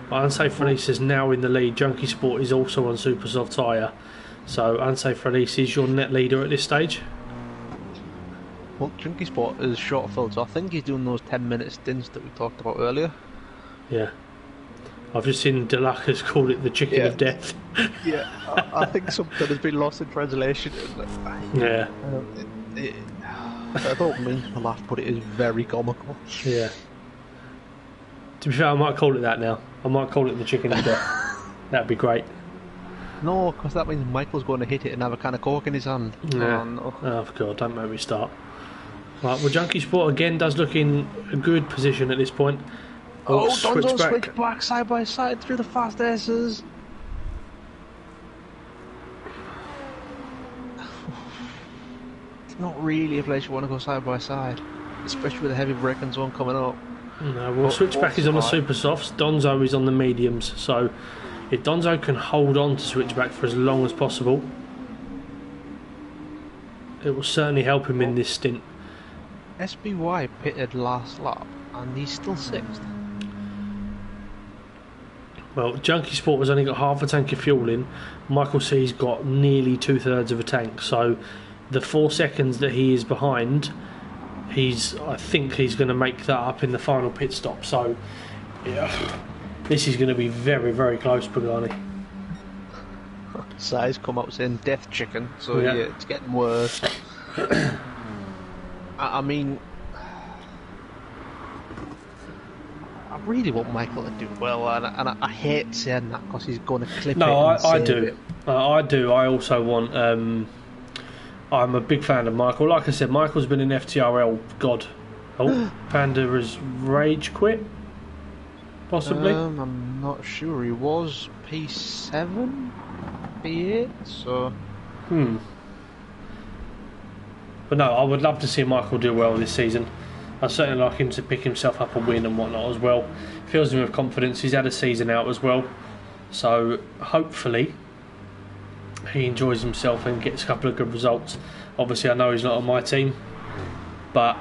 But Unsafe Release is now in the lead. Junkie Sport is also on super soft tyre. So Unsafe Release is your net leader at this stage. Well, Junkie Sport is short filled, so I think he's doing those 10-minute stints that we talked about earlier. Yeah. I've just seen Delac has called it the chicken of death. Yeah, I think something has been lost in translation. Yeah. I don't mean to laugh, but it is very comical. Yeah. To be fair, I might call it that now. I might call it the chicken of death. That'd be great. No, because that means Michael's going to hit it and have a can of Coke in his hand. Yeah. Oh, no. Oh, God, don't make me start. Right, well, Junkie Sport again does look in a good position at this point. Oh, Donzo switch back side by side through the fast S's. It's not really a place you want to go side by side, especially with a heavy braking zone coming up. No, well, Switchback is on the super softs, Donzo is on the mediums, so if Donzo can hold on to Switchback for as long as possible, it will certainly help him in this stint. SBY pitted last lap and he's still 6th. Well, Junkie Sport has only got half a tank of fuel in. Michael C's got nearly 2/3 of a tank, so the 4 seconds that he is behind, I think he's going to make that up in the final pit stop. So, yeah, this is going to be very, very close, Pagani. Size come out saying death chicken, so yeah it's getting worse. I mean, I really want Michael to do well, and I hate saying that because he's going to clip it. No, I do. I do. I also want. I'm a big fan of Michael. Like I said, Michael's been in FTRL. God, Panda has rage quit. Possibly. I'm not sure. He was P7, P8. So. But no, I would love to see Michael do well this season. I'd certainly like him to pick himself up a win and whatnot as well. Fills him with confidence. He's had a season out as well. So hopefully he enjoys himself and gets a couple of good results. Obviously I know he's not on my team, but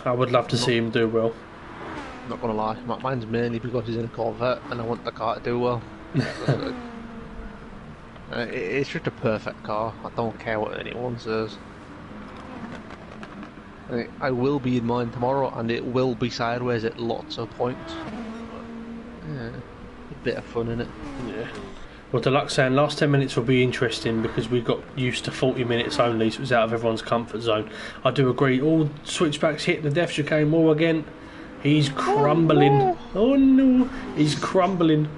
I would love to see him do well. Not gonna lie, mine's mainly because he's in a Corvette and I want the car to do well. It's just a perfect car. I don't care what anyone says. I will be in mine tomorrow and it will be sideways at lots of points. Yeah, a bit of fun in it. Yeah. Well, Deluxe saying last 10 minutes will be interesting because we got used to 40 minutes only, so it was out of everyone's comfort zone. I do agree. All switchbacks hit the death chicane wall again. He's crumbling. Oh no, he's crumbling.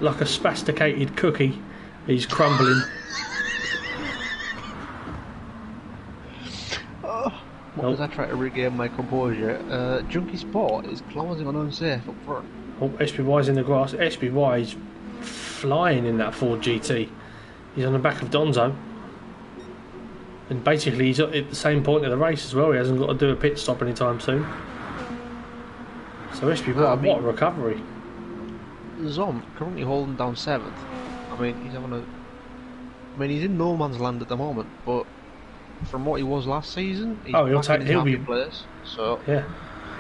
Like a spasticated cookie, he's crumbling. As I try to regain my composure, Junkie Sport is closing on Unsafe up front. Oh, SBY's in the grass. SBY's flying in that Ford GT. He's on the back of Donzo. And basically he's at the same point of the race as well. He hasn't got to do a pit stop anytime soon. So SBY, what a recovery. Zom currently holding down 7th. I mean, he's in no man's land at the moment, but from what he was last season, he'll be place. So yeah,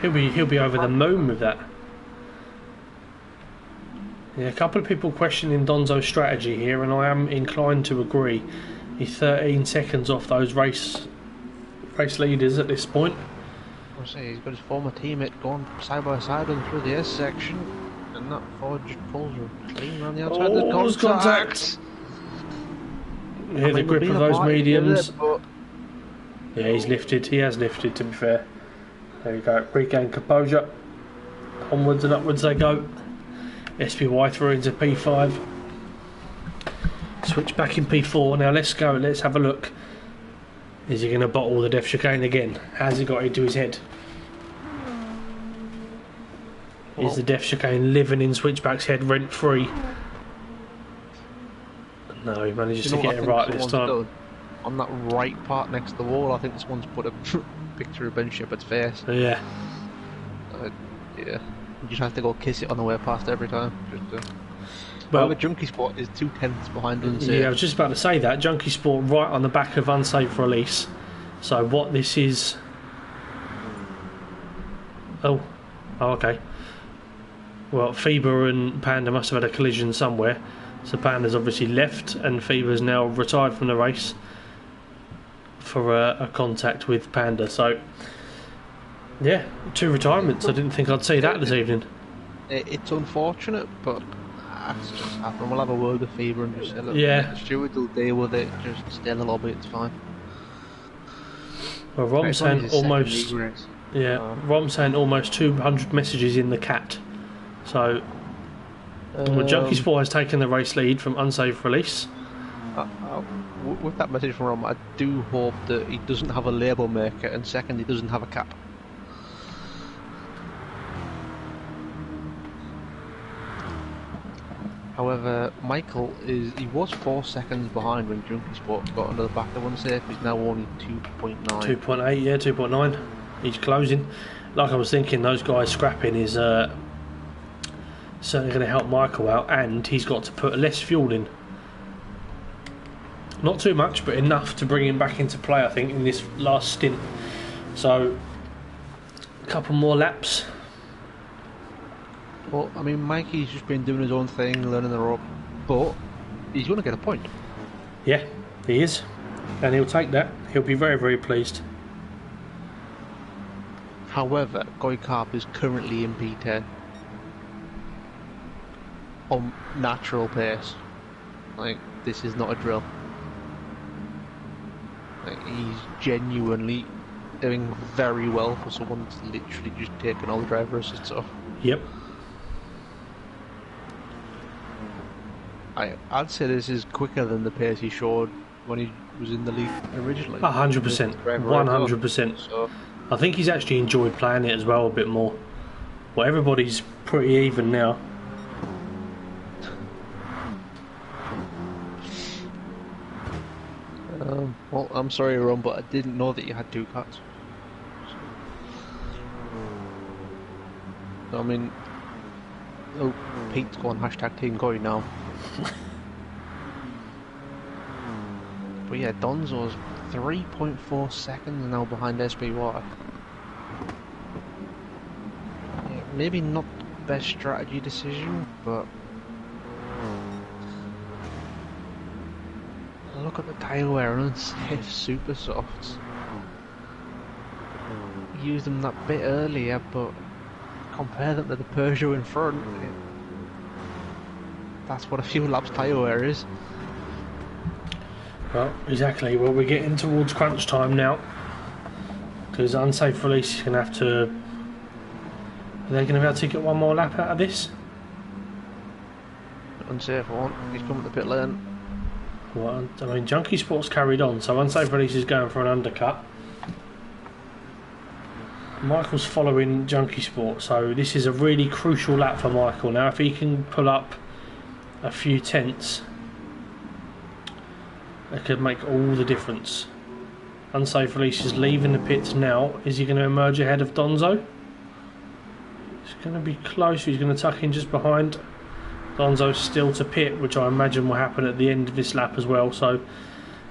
he'll be over the moon with that. Yeah, a couple of people questioning Donzo's strategy here, and I am inclined to agree. He's 13 seconds off those race leaders at this point. I say he's got his former teammate going side by side on through the S section, and that Ford just pulls clean around the outside. There's contact. Yeah, the grip of those mediums. Yeah, he's lifted. He has lifted, to be fair. There you go. Regain composure. Onwards and upwards they go. SPY through into P5. Switch back in P4. Now let's go. Let's have a look. Is he going to bottle the death chicane again? Has he got into his head? Here's the death chicane, living in Switchback's head rent free. No, he manages to get it right this time. On that right part next to the wall, I think this one's put a picture of Ben Shepherd's face. Yeah. Yeah. You just have to go kiss it on the way past every time. Well, the Junkie Sport is 2/10 behind Unsafe. Yeah, I was just about to say that. Junkie Sport right on the back of Unsafe Release. So what this is... Oh, okay. Well, FIBA and Panda must have had a collision somewhere. So Panda's obviously left and FIBA's now retired from the race for a contact with Panda. So, yeah, 2 retirements. I didn't think I'd see that this evening. It's unfortunate, but that's just happened. We'll have a word with FIBA and just say, look, yeah. Stuart will deal with it, just stay a little bit, it's fine. Well, Rom's saying almost... Yeah, Rom's saying almost 200 messages in the cat. So, well, Junkie Sport has taken the race lead from Unsafe Release. With that message from Rom, I do hope that he doesn't have a label maker, and second, he doesn't have a cap. However, Michael he was 4 seconds behind when Junkie Sport got under the back of Unsafe. He's now only 2.9. 2.8, yeah, 2.9. He's closing. Like I was thinking, those guys scrapping is certainly going to help Michael out, and he's got to put less fuel in. Not too much, but enough to bring him back into play, I think, in this last stint. So, a couple more laps. Well, I mean, Mikey's just been doing his own thing, learning the rope, but he's going to get a point. Yeah, he is. And he'll take that. He'll be very, very pleased. However, Goy Carp is currently in P10 on natural pace. Like, this is not a drill. Like, he's genuinely doing very well for someone that's literally just taken all the driver assists off. Yep. I'd say this is quicker than the pace he showed when he was in the league originally. 100%. 100%. So, I think he's actually enjoyed playing it as well a bit more. Well, everybody's pretty even now. Well, I'm sorry, Ron, but I didn't know that you had 2 cuts. So, I mean, oh, Pete's going #Team Goy now. But yeah, Donzo's 3.4 seconds now behind SBY. Yeah, maybe not the best strategy decision, but look at the tyre wear on Unsafe Super Softs. Used them that bit earlier, but compare them to the Peugeot in front. That's what a few laps tyre wear is. Well, exactly. Well, we're getting towards crunch time now. Because Unsafe Release is going to have to... Are they going to be able to get one more lap out of this? Unsafe one. He's coming to pit lane. Well, I mean, Junkie Sport's carried on, so Unsafe Release is going for an undercut. Michael's following Junkie Sport, so this is a really crucial lap for Michael. Now, if he can pull up a few tenths, that could make all the difference. Unsafe Release is leaving the pits now. Is he going to emerge ahead of Donzo? He's going to be close. He's going to tuck in just behind. Donzo's still to pit, which I imagine will happen at the end of this lap as well. So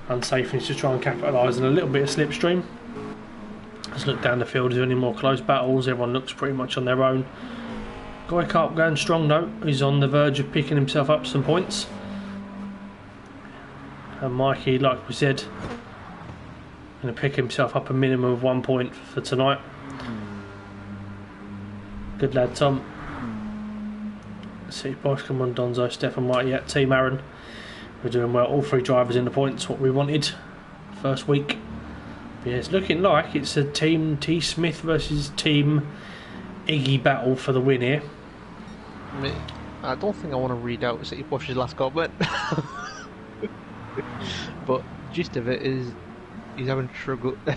Unsafe needs to try and capitalise on a little bit of slipstream. Let's look down the field. Is there any more close battles? Everyone looks pretty much on their own. Goy Carp going strong though. He's on the verge of picking himself up some points. And Mikey, like we said, going to pick himself up a minimum of 1 point for tonight. Good lad, Tom. Let's see, boys, come on, Donzo, Stefan White, yeah, Team Aaron. We're doing well. All 3 drivers in the points, what we wanted first week. But yeah, it's looking like it's a Team T Smith versus Team Iggy battle for the win here. I don't think I want to read out City Bosch's last comment. But gist of it is he's having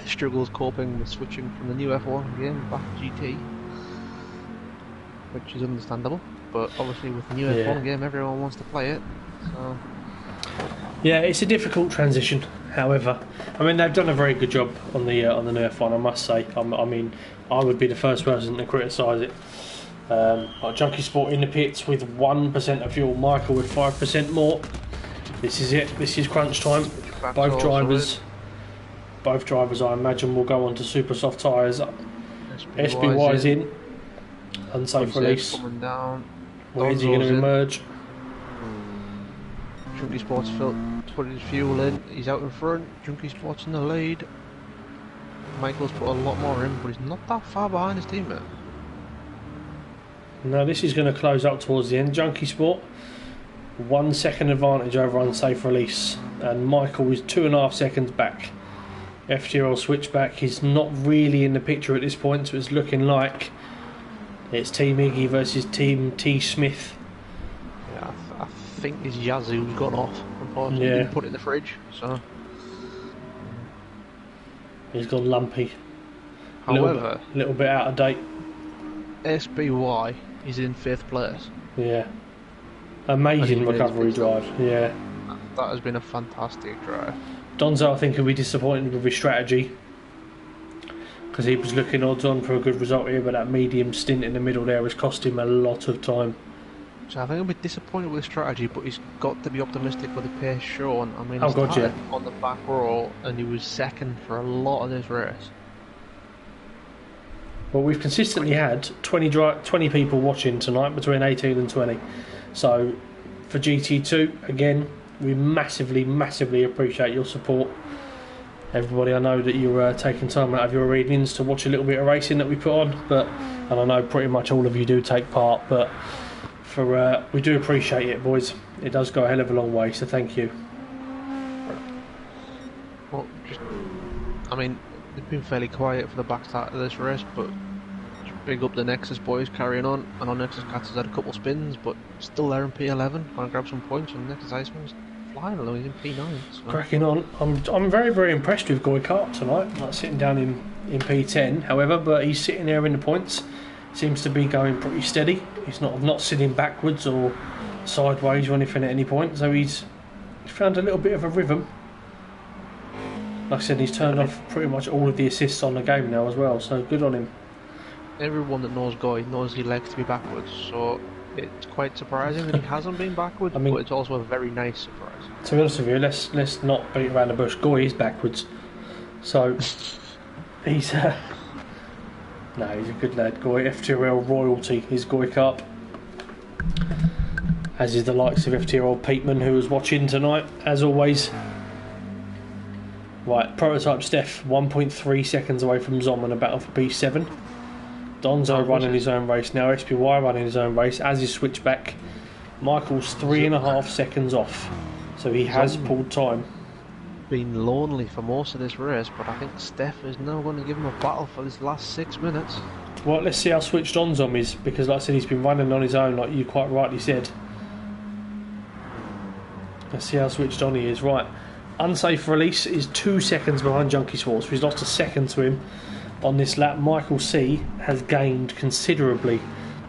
struggles coping with switching from the new F1 game back to GT. which is understandable. But obviously, with the new Yeah. F1 game, everyone wants to play it. So Yeah, it's a difficult transition. However, I mean they've done a very good job on the new F1. I must say. I mean, I would be the first person to criticise it. Like Junkie Sport in the pits with 1% of fuel. Michael with 5% more. This is it. This is crunch time. That's Both also drivers, I imagine, will go on to super soft tyres. SBY's SBY's in. Unsafe release. coming down. Where's he going to emerge? Junkie Sports put his fuel in. He's out in front. Junkie Sports in the lead. Michael's put a lot more in, but he's not that far behind his teammate. No, this is going to close up towards the end. Junkie Sport, 1 second advantage over unsafe release, and Michael is 2.5 seconds back. FTRL switchback is not really in the picture at this point, so it's looking like it's Team Iggy versus Team T Smith. Yeah, I think his Yazoo's gone off. Unfortunately, he didn't put it in the fridge, so. He's gone lumpy. However, a little bit out of date. SBY is in 5th place. Yeah. Amazing recovery drive. Yeah. That has been a fantastic drive. Donzo, I think, will be disappointed with his strategy because he was looking odds on for a good result here, but that medium stint in the middle there has cost him a lot of time. So I think I'll be disappointed with the strategy, but he's got to be optimistic with the pace shown. I mean, Oh, he God, started yeah. on the back row and he was second for a lot of this race. Well, we've consistently had 20 people watching tonight, between 18 and 20. So, for GT2, again, we massively, massively appreciate your support. Everybody, I know that you're taking time out of your evenings to watch a little bit of racing that we put on, and I know pretty much all of you do take part, but we do appreciate it, boys. It does go a hell of a long way, so thank you. Well, I mean, they've been fairly quiet for the back start of this race, but just big up the Nexus boys carrying on. I know Nexus Cats has had a couple spins, but still there in P11, trying to grab some points, and Nexus Iceman's flying along, he's in P9. So. Cracking on. I'm very, very impressed with Goy Kart tonight, like sitting down in P10, however, but he's sitting there in the points. Seems to be going pretty steady. He's not sitting backwards or sideways or anything at any point, so he's found a little bit of a rhythm. Like I said, he's turned off pretty much all of the assists on the game now as well, so good on him. Everyone that knows Goy knows he likes to be backwards, so it's quite surprising that he hasn't been backwards, but it's also a very nice surprise. To be honest with you, let's not beat around the bush. Goy is backwards, so he's no, he's a good lad. Goy, FTRL royalty is Goy Kart, as is the likes of FTRL Peteman, who was watching tonight, as always. Right, prototype Steph, 1.3 seconds away from Zom in a battle for P7. Donzo running his own race now, SPY running his own race, as is Switchback. Michael's 3.5 seconds off, so he has pulled time. Been lonely for most of this race, but I think Steph is now going to give him a battle for this last 6 minutes. Well, let's see how switched on Zom is, because like I said, he's been running on his own, like you quite rightly said. Let's see how switched on he is. Right, unsafe release is 2 seconds behind Junkie Sports, so he's lost a second to him on this lap. Michael C has gained considerably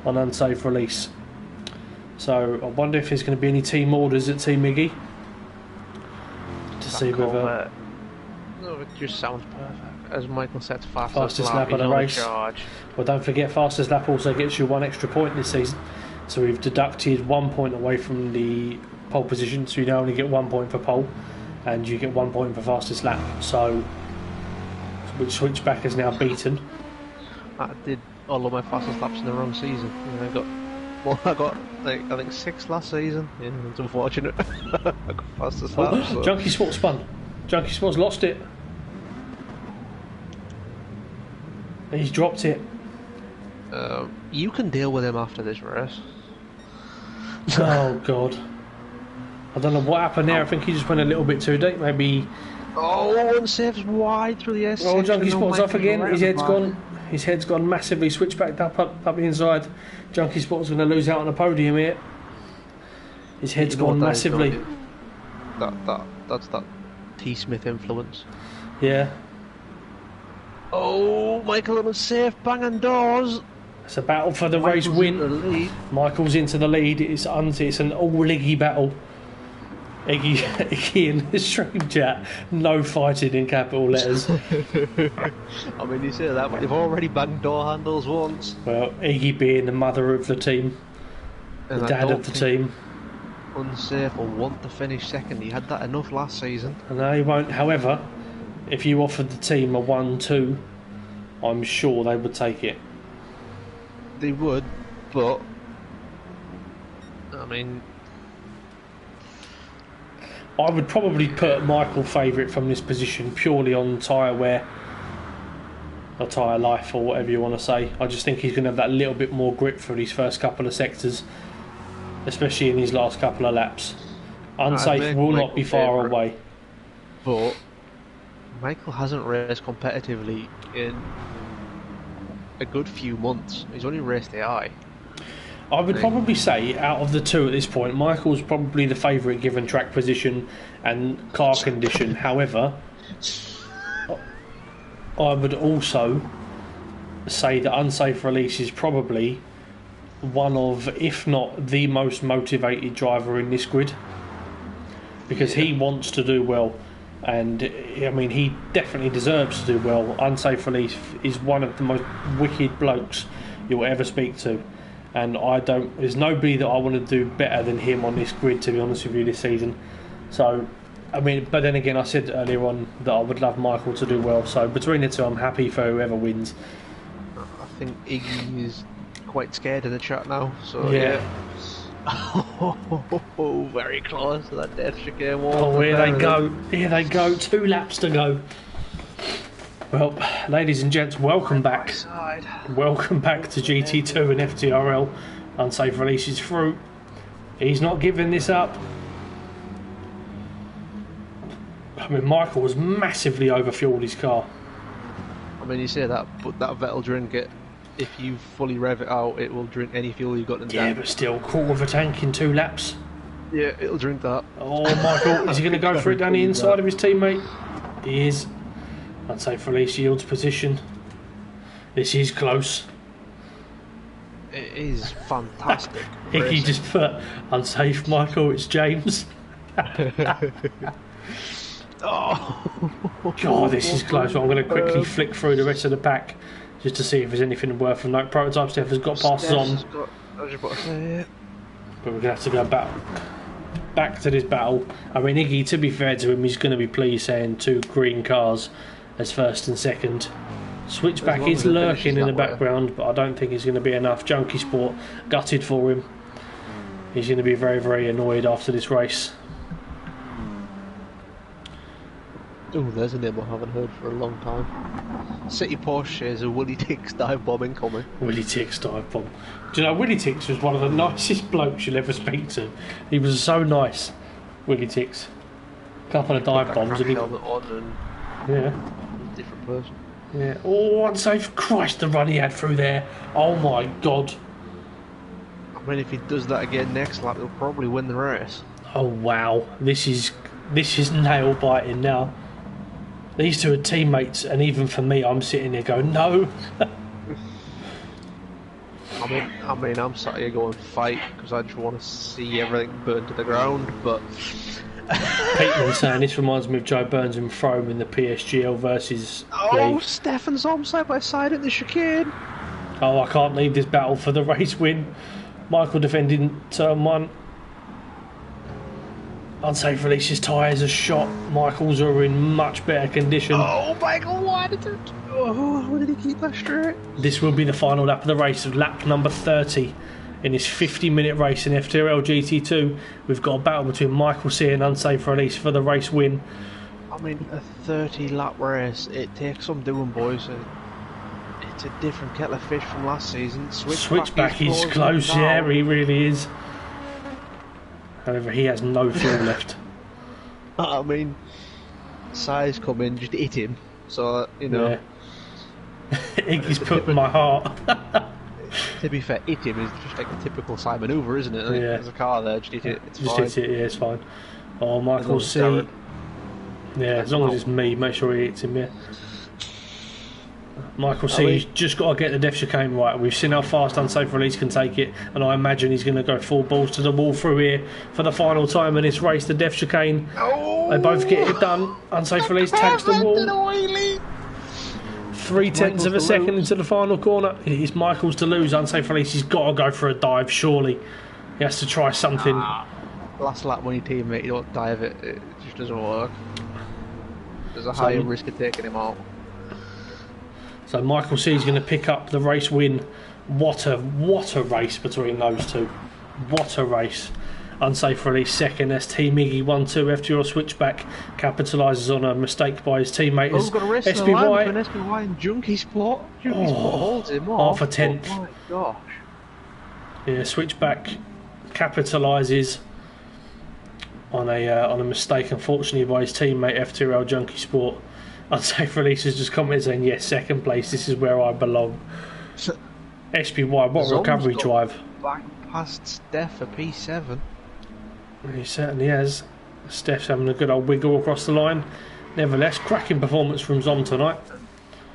on unsafe release. So I wonder if there's going to be any team orders at Team Iggy to see whether. No, it just sounds perfect. As Michael said, fastest lap of the race. Well, don't forget, fastest lap also gets you 1 extra point this season. So we've deducted 1 point away from the pole position, so you now only get 1 point for pole, and you get 1 point for fastest lap. So which Switchback is now beaten. I did all of my fastest laps in the wrong season. I got like I think 6th last season. Yeah, it's unfortunate. I got fastest laps. So. Junkie Sports spun. Junkie Sports lost it. He's dropped it. You can deal with him after this race. Oh God. I don't know what happened there. I think he just went a little bit too deep. Maybe. Oh, and saves wide through the S6. Oh, Junkie Sports off again. His head's gone. His head's gone massively. Switched back up the inside. Junkie Sports going to lose out on the podium here. His head's gone massively. That's that T Smith influence. Yeah. Oh, Michael on a safe banging doors. It's a battle for the race win. Michael's into the lead. It's an all Iggy battle. Iggy in the stream chat. No fighting in capital letters. I mean, you say that, but they've already banged door handles once. Well, Iggy being the mother of the team, the dad of the team. Unsafe or want to finish second. He had that enough last season. No, he won't. However, if you offered the team a 1-2, I'm sure they would take it. They would, but I mean, I would probably put Michael favourite from this position purely on tyre wear or tyre life or whatever you want to say. I just think he's going to have that little bit more grip for these first couple of sectors, especially in his last couple of laps. Unsafe will not be far away. But Michael hasn't raced competitively in a good few months. He's only raced AI. I would probably say, out of the two at this point, Michael's probably the favourite given track position and car condition. However, I would also say that Unsafe Release is probably one of, if not the most motivated driver in this grid, because he wants to do well, and I mean, he definitely deserves to do well. Unsafe Release is one of the most wicked blokes you'll ever speak to, and there's nobody that I want to do better than him on this grid, to be honest with you, this season. So I mean, but then again, I said earlier on that I would love Michael to do well, so between the two I'm happy for whoever wins. I think Iggy is quite scared in the chat now, so yeah. Oh, very close to that death chicane wall. Oh, here they go. Here they go. 2 laps to go. Well, ladies and gents, welcome back. Welcome back to GT2 and FTRL. Unsafe Releases through. He's not giving this up. I mean, Michael was massively overfueled his car. I mean, you say that, but that Vettel drink it. If you fully rev it out, it will drink any fuel you've got in the tank. Yeah, but still, quarter of a tank in 2 laps. Yeah, it'll drink that. Oh, Michael, is he going to go for it down the inside of his teammate? He is. Unsafe Release yields position. This is close. It is fantastic. Iggy just put unsafe, Michael, it's James. Oh, God, this is close. I'm going to quickly flick through the rest of the pack just to see if there's anything worth of note. Prototype Steph has got passes on. I was just about to say it. But we're going to have to go back to this battle. I mean, Iggy, to be fair to him, he's going to be pleased saying 2 green cars as first and second. Switchback is lurking in the background, but I don't think it's going to be enough. Junkie Sport gutted for him. He's going to be very, very annoyed after this race. Oh, there's a name I haven't heard for a long time. City Porsche is a Willie Tix dive bomb incoming. Willie Tix dive bomb. Do you know, Willie Tix was one of the nicest blokes you'll ever speak to. He was so nice, Willie Tix. A couple of dive bombs. And yeah. Different person. Yeah. Oh, unsafe. Christ, the run he had through there. Oh my God. I mean, if he does that again next lap, he'll probably win the race. Oh wow. This is nail biting now. These two are teammates, and even for me, I'm sitting there going, no. I mean, I'm sat here going fight because I just want to see everything burn to the ground. But Peteman saying this reminds me of Joe Burns and Frome in the PSGL versus. Oh, league. Stefan's on side by side at the chicane. Oh, I can't leave this battle for the race win. Michael defending turn 1. Unsafe Releases tyres are shot. Michael's are in much better condition. Oh, Michael, why did it? Oh, how did he keep that straight? This will be the final lap of the race, lap number 30 in this 50-minute race in FTRL GT2. We've got a battle between Michael C and Unsafe Release for the race win. I mean, a 30-lap race, it takes some doing, boys. It's a different kettle of fish from last season. Switchback is close, yeah, he really is. However, he has no fuel left. I mean, Size come in, just hit him. So, you know. Yeah. Iggy's put my heart. To be fair, hit him is just like a typical side manoeuvre, isn't it? Like, yeah. There's a car there, just hit it. It's just fine. hit it, yeah, it's fine. Oh, Michael C. Yeah, as long as it's me, make sure he hits him, yeah. Michael C, just got to get the def chicane right. We've seen how fast unsafe release can take it, and I imagine he's going to go full balls to the wall through here for the final time in this race. The def chicane, they both get it done. Unsafe release tags the wall. 0.3 of a second into the final corner. It's Michael's to lose. Unsafe release, he's got to go for a dive, surely. He has to try something. Last lap when your teammate, you don't dive it, it just doesn't work. There's a higher risk of taking him out. So Michael C is going to pick up the race win. What a race between those two. What a race. Unsafe release second. That's Team Iggy 1-2. FTRL switchback capitalises on a mistake by his teammate. We've got a race in the line between SPY and Junkie Sport. Junkie Sport holds him off. Half a tenth. Oh my gosh. Yeah, switchback capitalises on a mistake, unfortunately, by his teammate FTRL Junkie Sport. Unsafe release has just commented saying, yes, second place, this is where I belong. So, SPY, what recovery drive. Back past Steph for P7. He certainly has. Steph's having a good old wiggle across the line. Nevertheless, cracking performance from Zom tonight.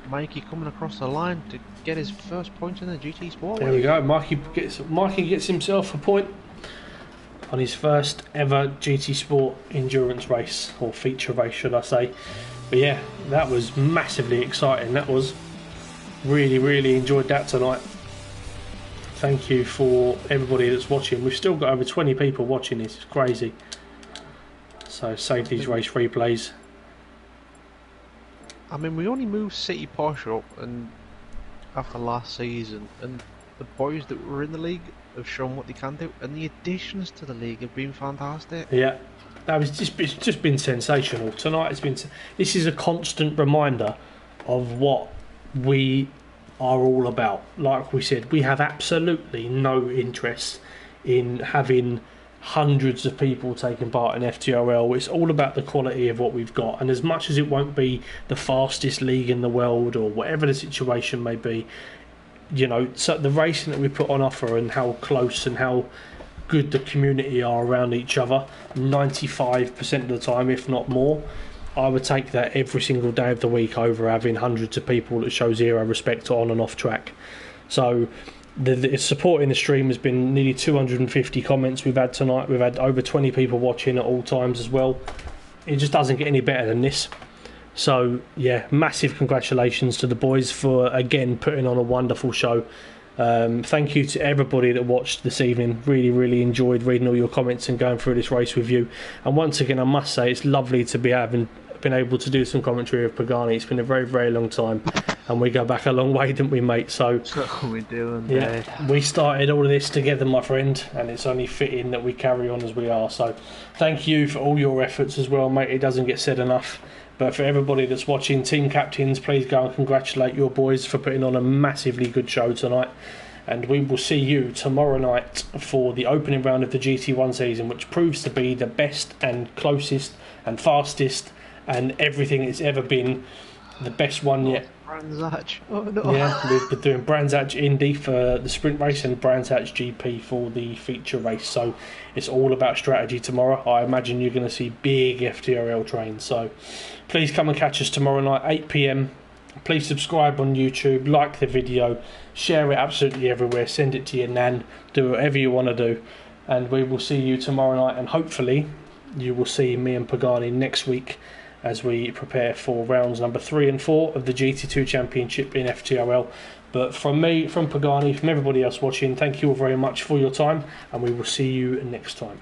Mikey coming across the line to get his first point in the GT Sport. There we go. Mikey gets himself a point on his first ever GT Sport endurance race, or feature race should I say. But yeah, that was massively exciting. That was really enjoyed that tonight. Thank you for everybody that's watching. We've still got over 20 people watching this. It's crazy. So save these race replays. I mean, we only moved City Porsche up and after last season, and the boys that were in the league have shown what they can do, and the additions to the league have been fantastic. Yeah, it's just been sensational tonight. This is a constant reminder of what we are all about. Like we said, we have absolutely no interest in having hundreds of people taking part in FTRL. It's all about the quality of what we've got, and as much as it won't be the fastest league in the world or whatever the situation may be, you know, so the racing that we put on offer and how close and how good the community are around each other 95% of the time, if not more, I would take that every single day of the week over having hundreds of people that show zero respect on and off track. So the support in the stream has been nearly 250 comments we've had tonight. We've had over 20 people watching at all times as well. It just doesn't get any better than this. So yeah, massive congratulations to the boys for again putting on a wonderful show. Thank you to everybody that watched this evening. Really enjoyed reading all your comments and going through this race with you. And once again, I must say it's lovely to been able to do some commentary of Pagani. It's been a very long time, and we go back a long way, didn't we, mate? So we do, yeah, we started all of this together, my friend, and it's only fitting that we carry on as we are. So thank you for all your efforts as well, mate. It doesn't get said enough. But for everybody that's watching, team captains, please go and congratulate your boys for putting on a massively good show tonight. And we will see you tomorrow night for the opening round of the GT1 season, which proves to be the best and closest and fastest and everything it's ever been. The best one yet. Brands Hatch. Oh no. Yeah, we've been doing Brands Hatch Indy for the sprint race and Brands Hatch GP for the feature race. So it's all about strategy tomorrow. I imagine you're going to see big FTRL trains. So please come and catch us tomorrow night, 8 PM. Please subscribe on YouTube, like the video, share it absolutely everywhere, send it to your nan, do whatever you want to do. And we will see you tomorrow night, and hopefully you will see me and Pagani next week as we prepare for rounds number 3 and 4 of the GT2 Championship in FTRL. But from me, from Pagani, from everybody else watching, thank you all very much for your time, and we will see you next time.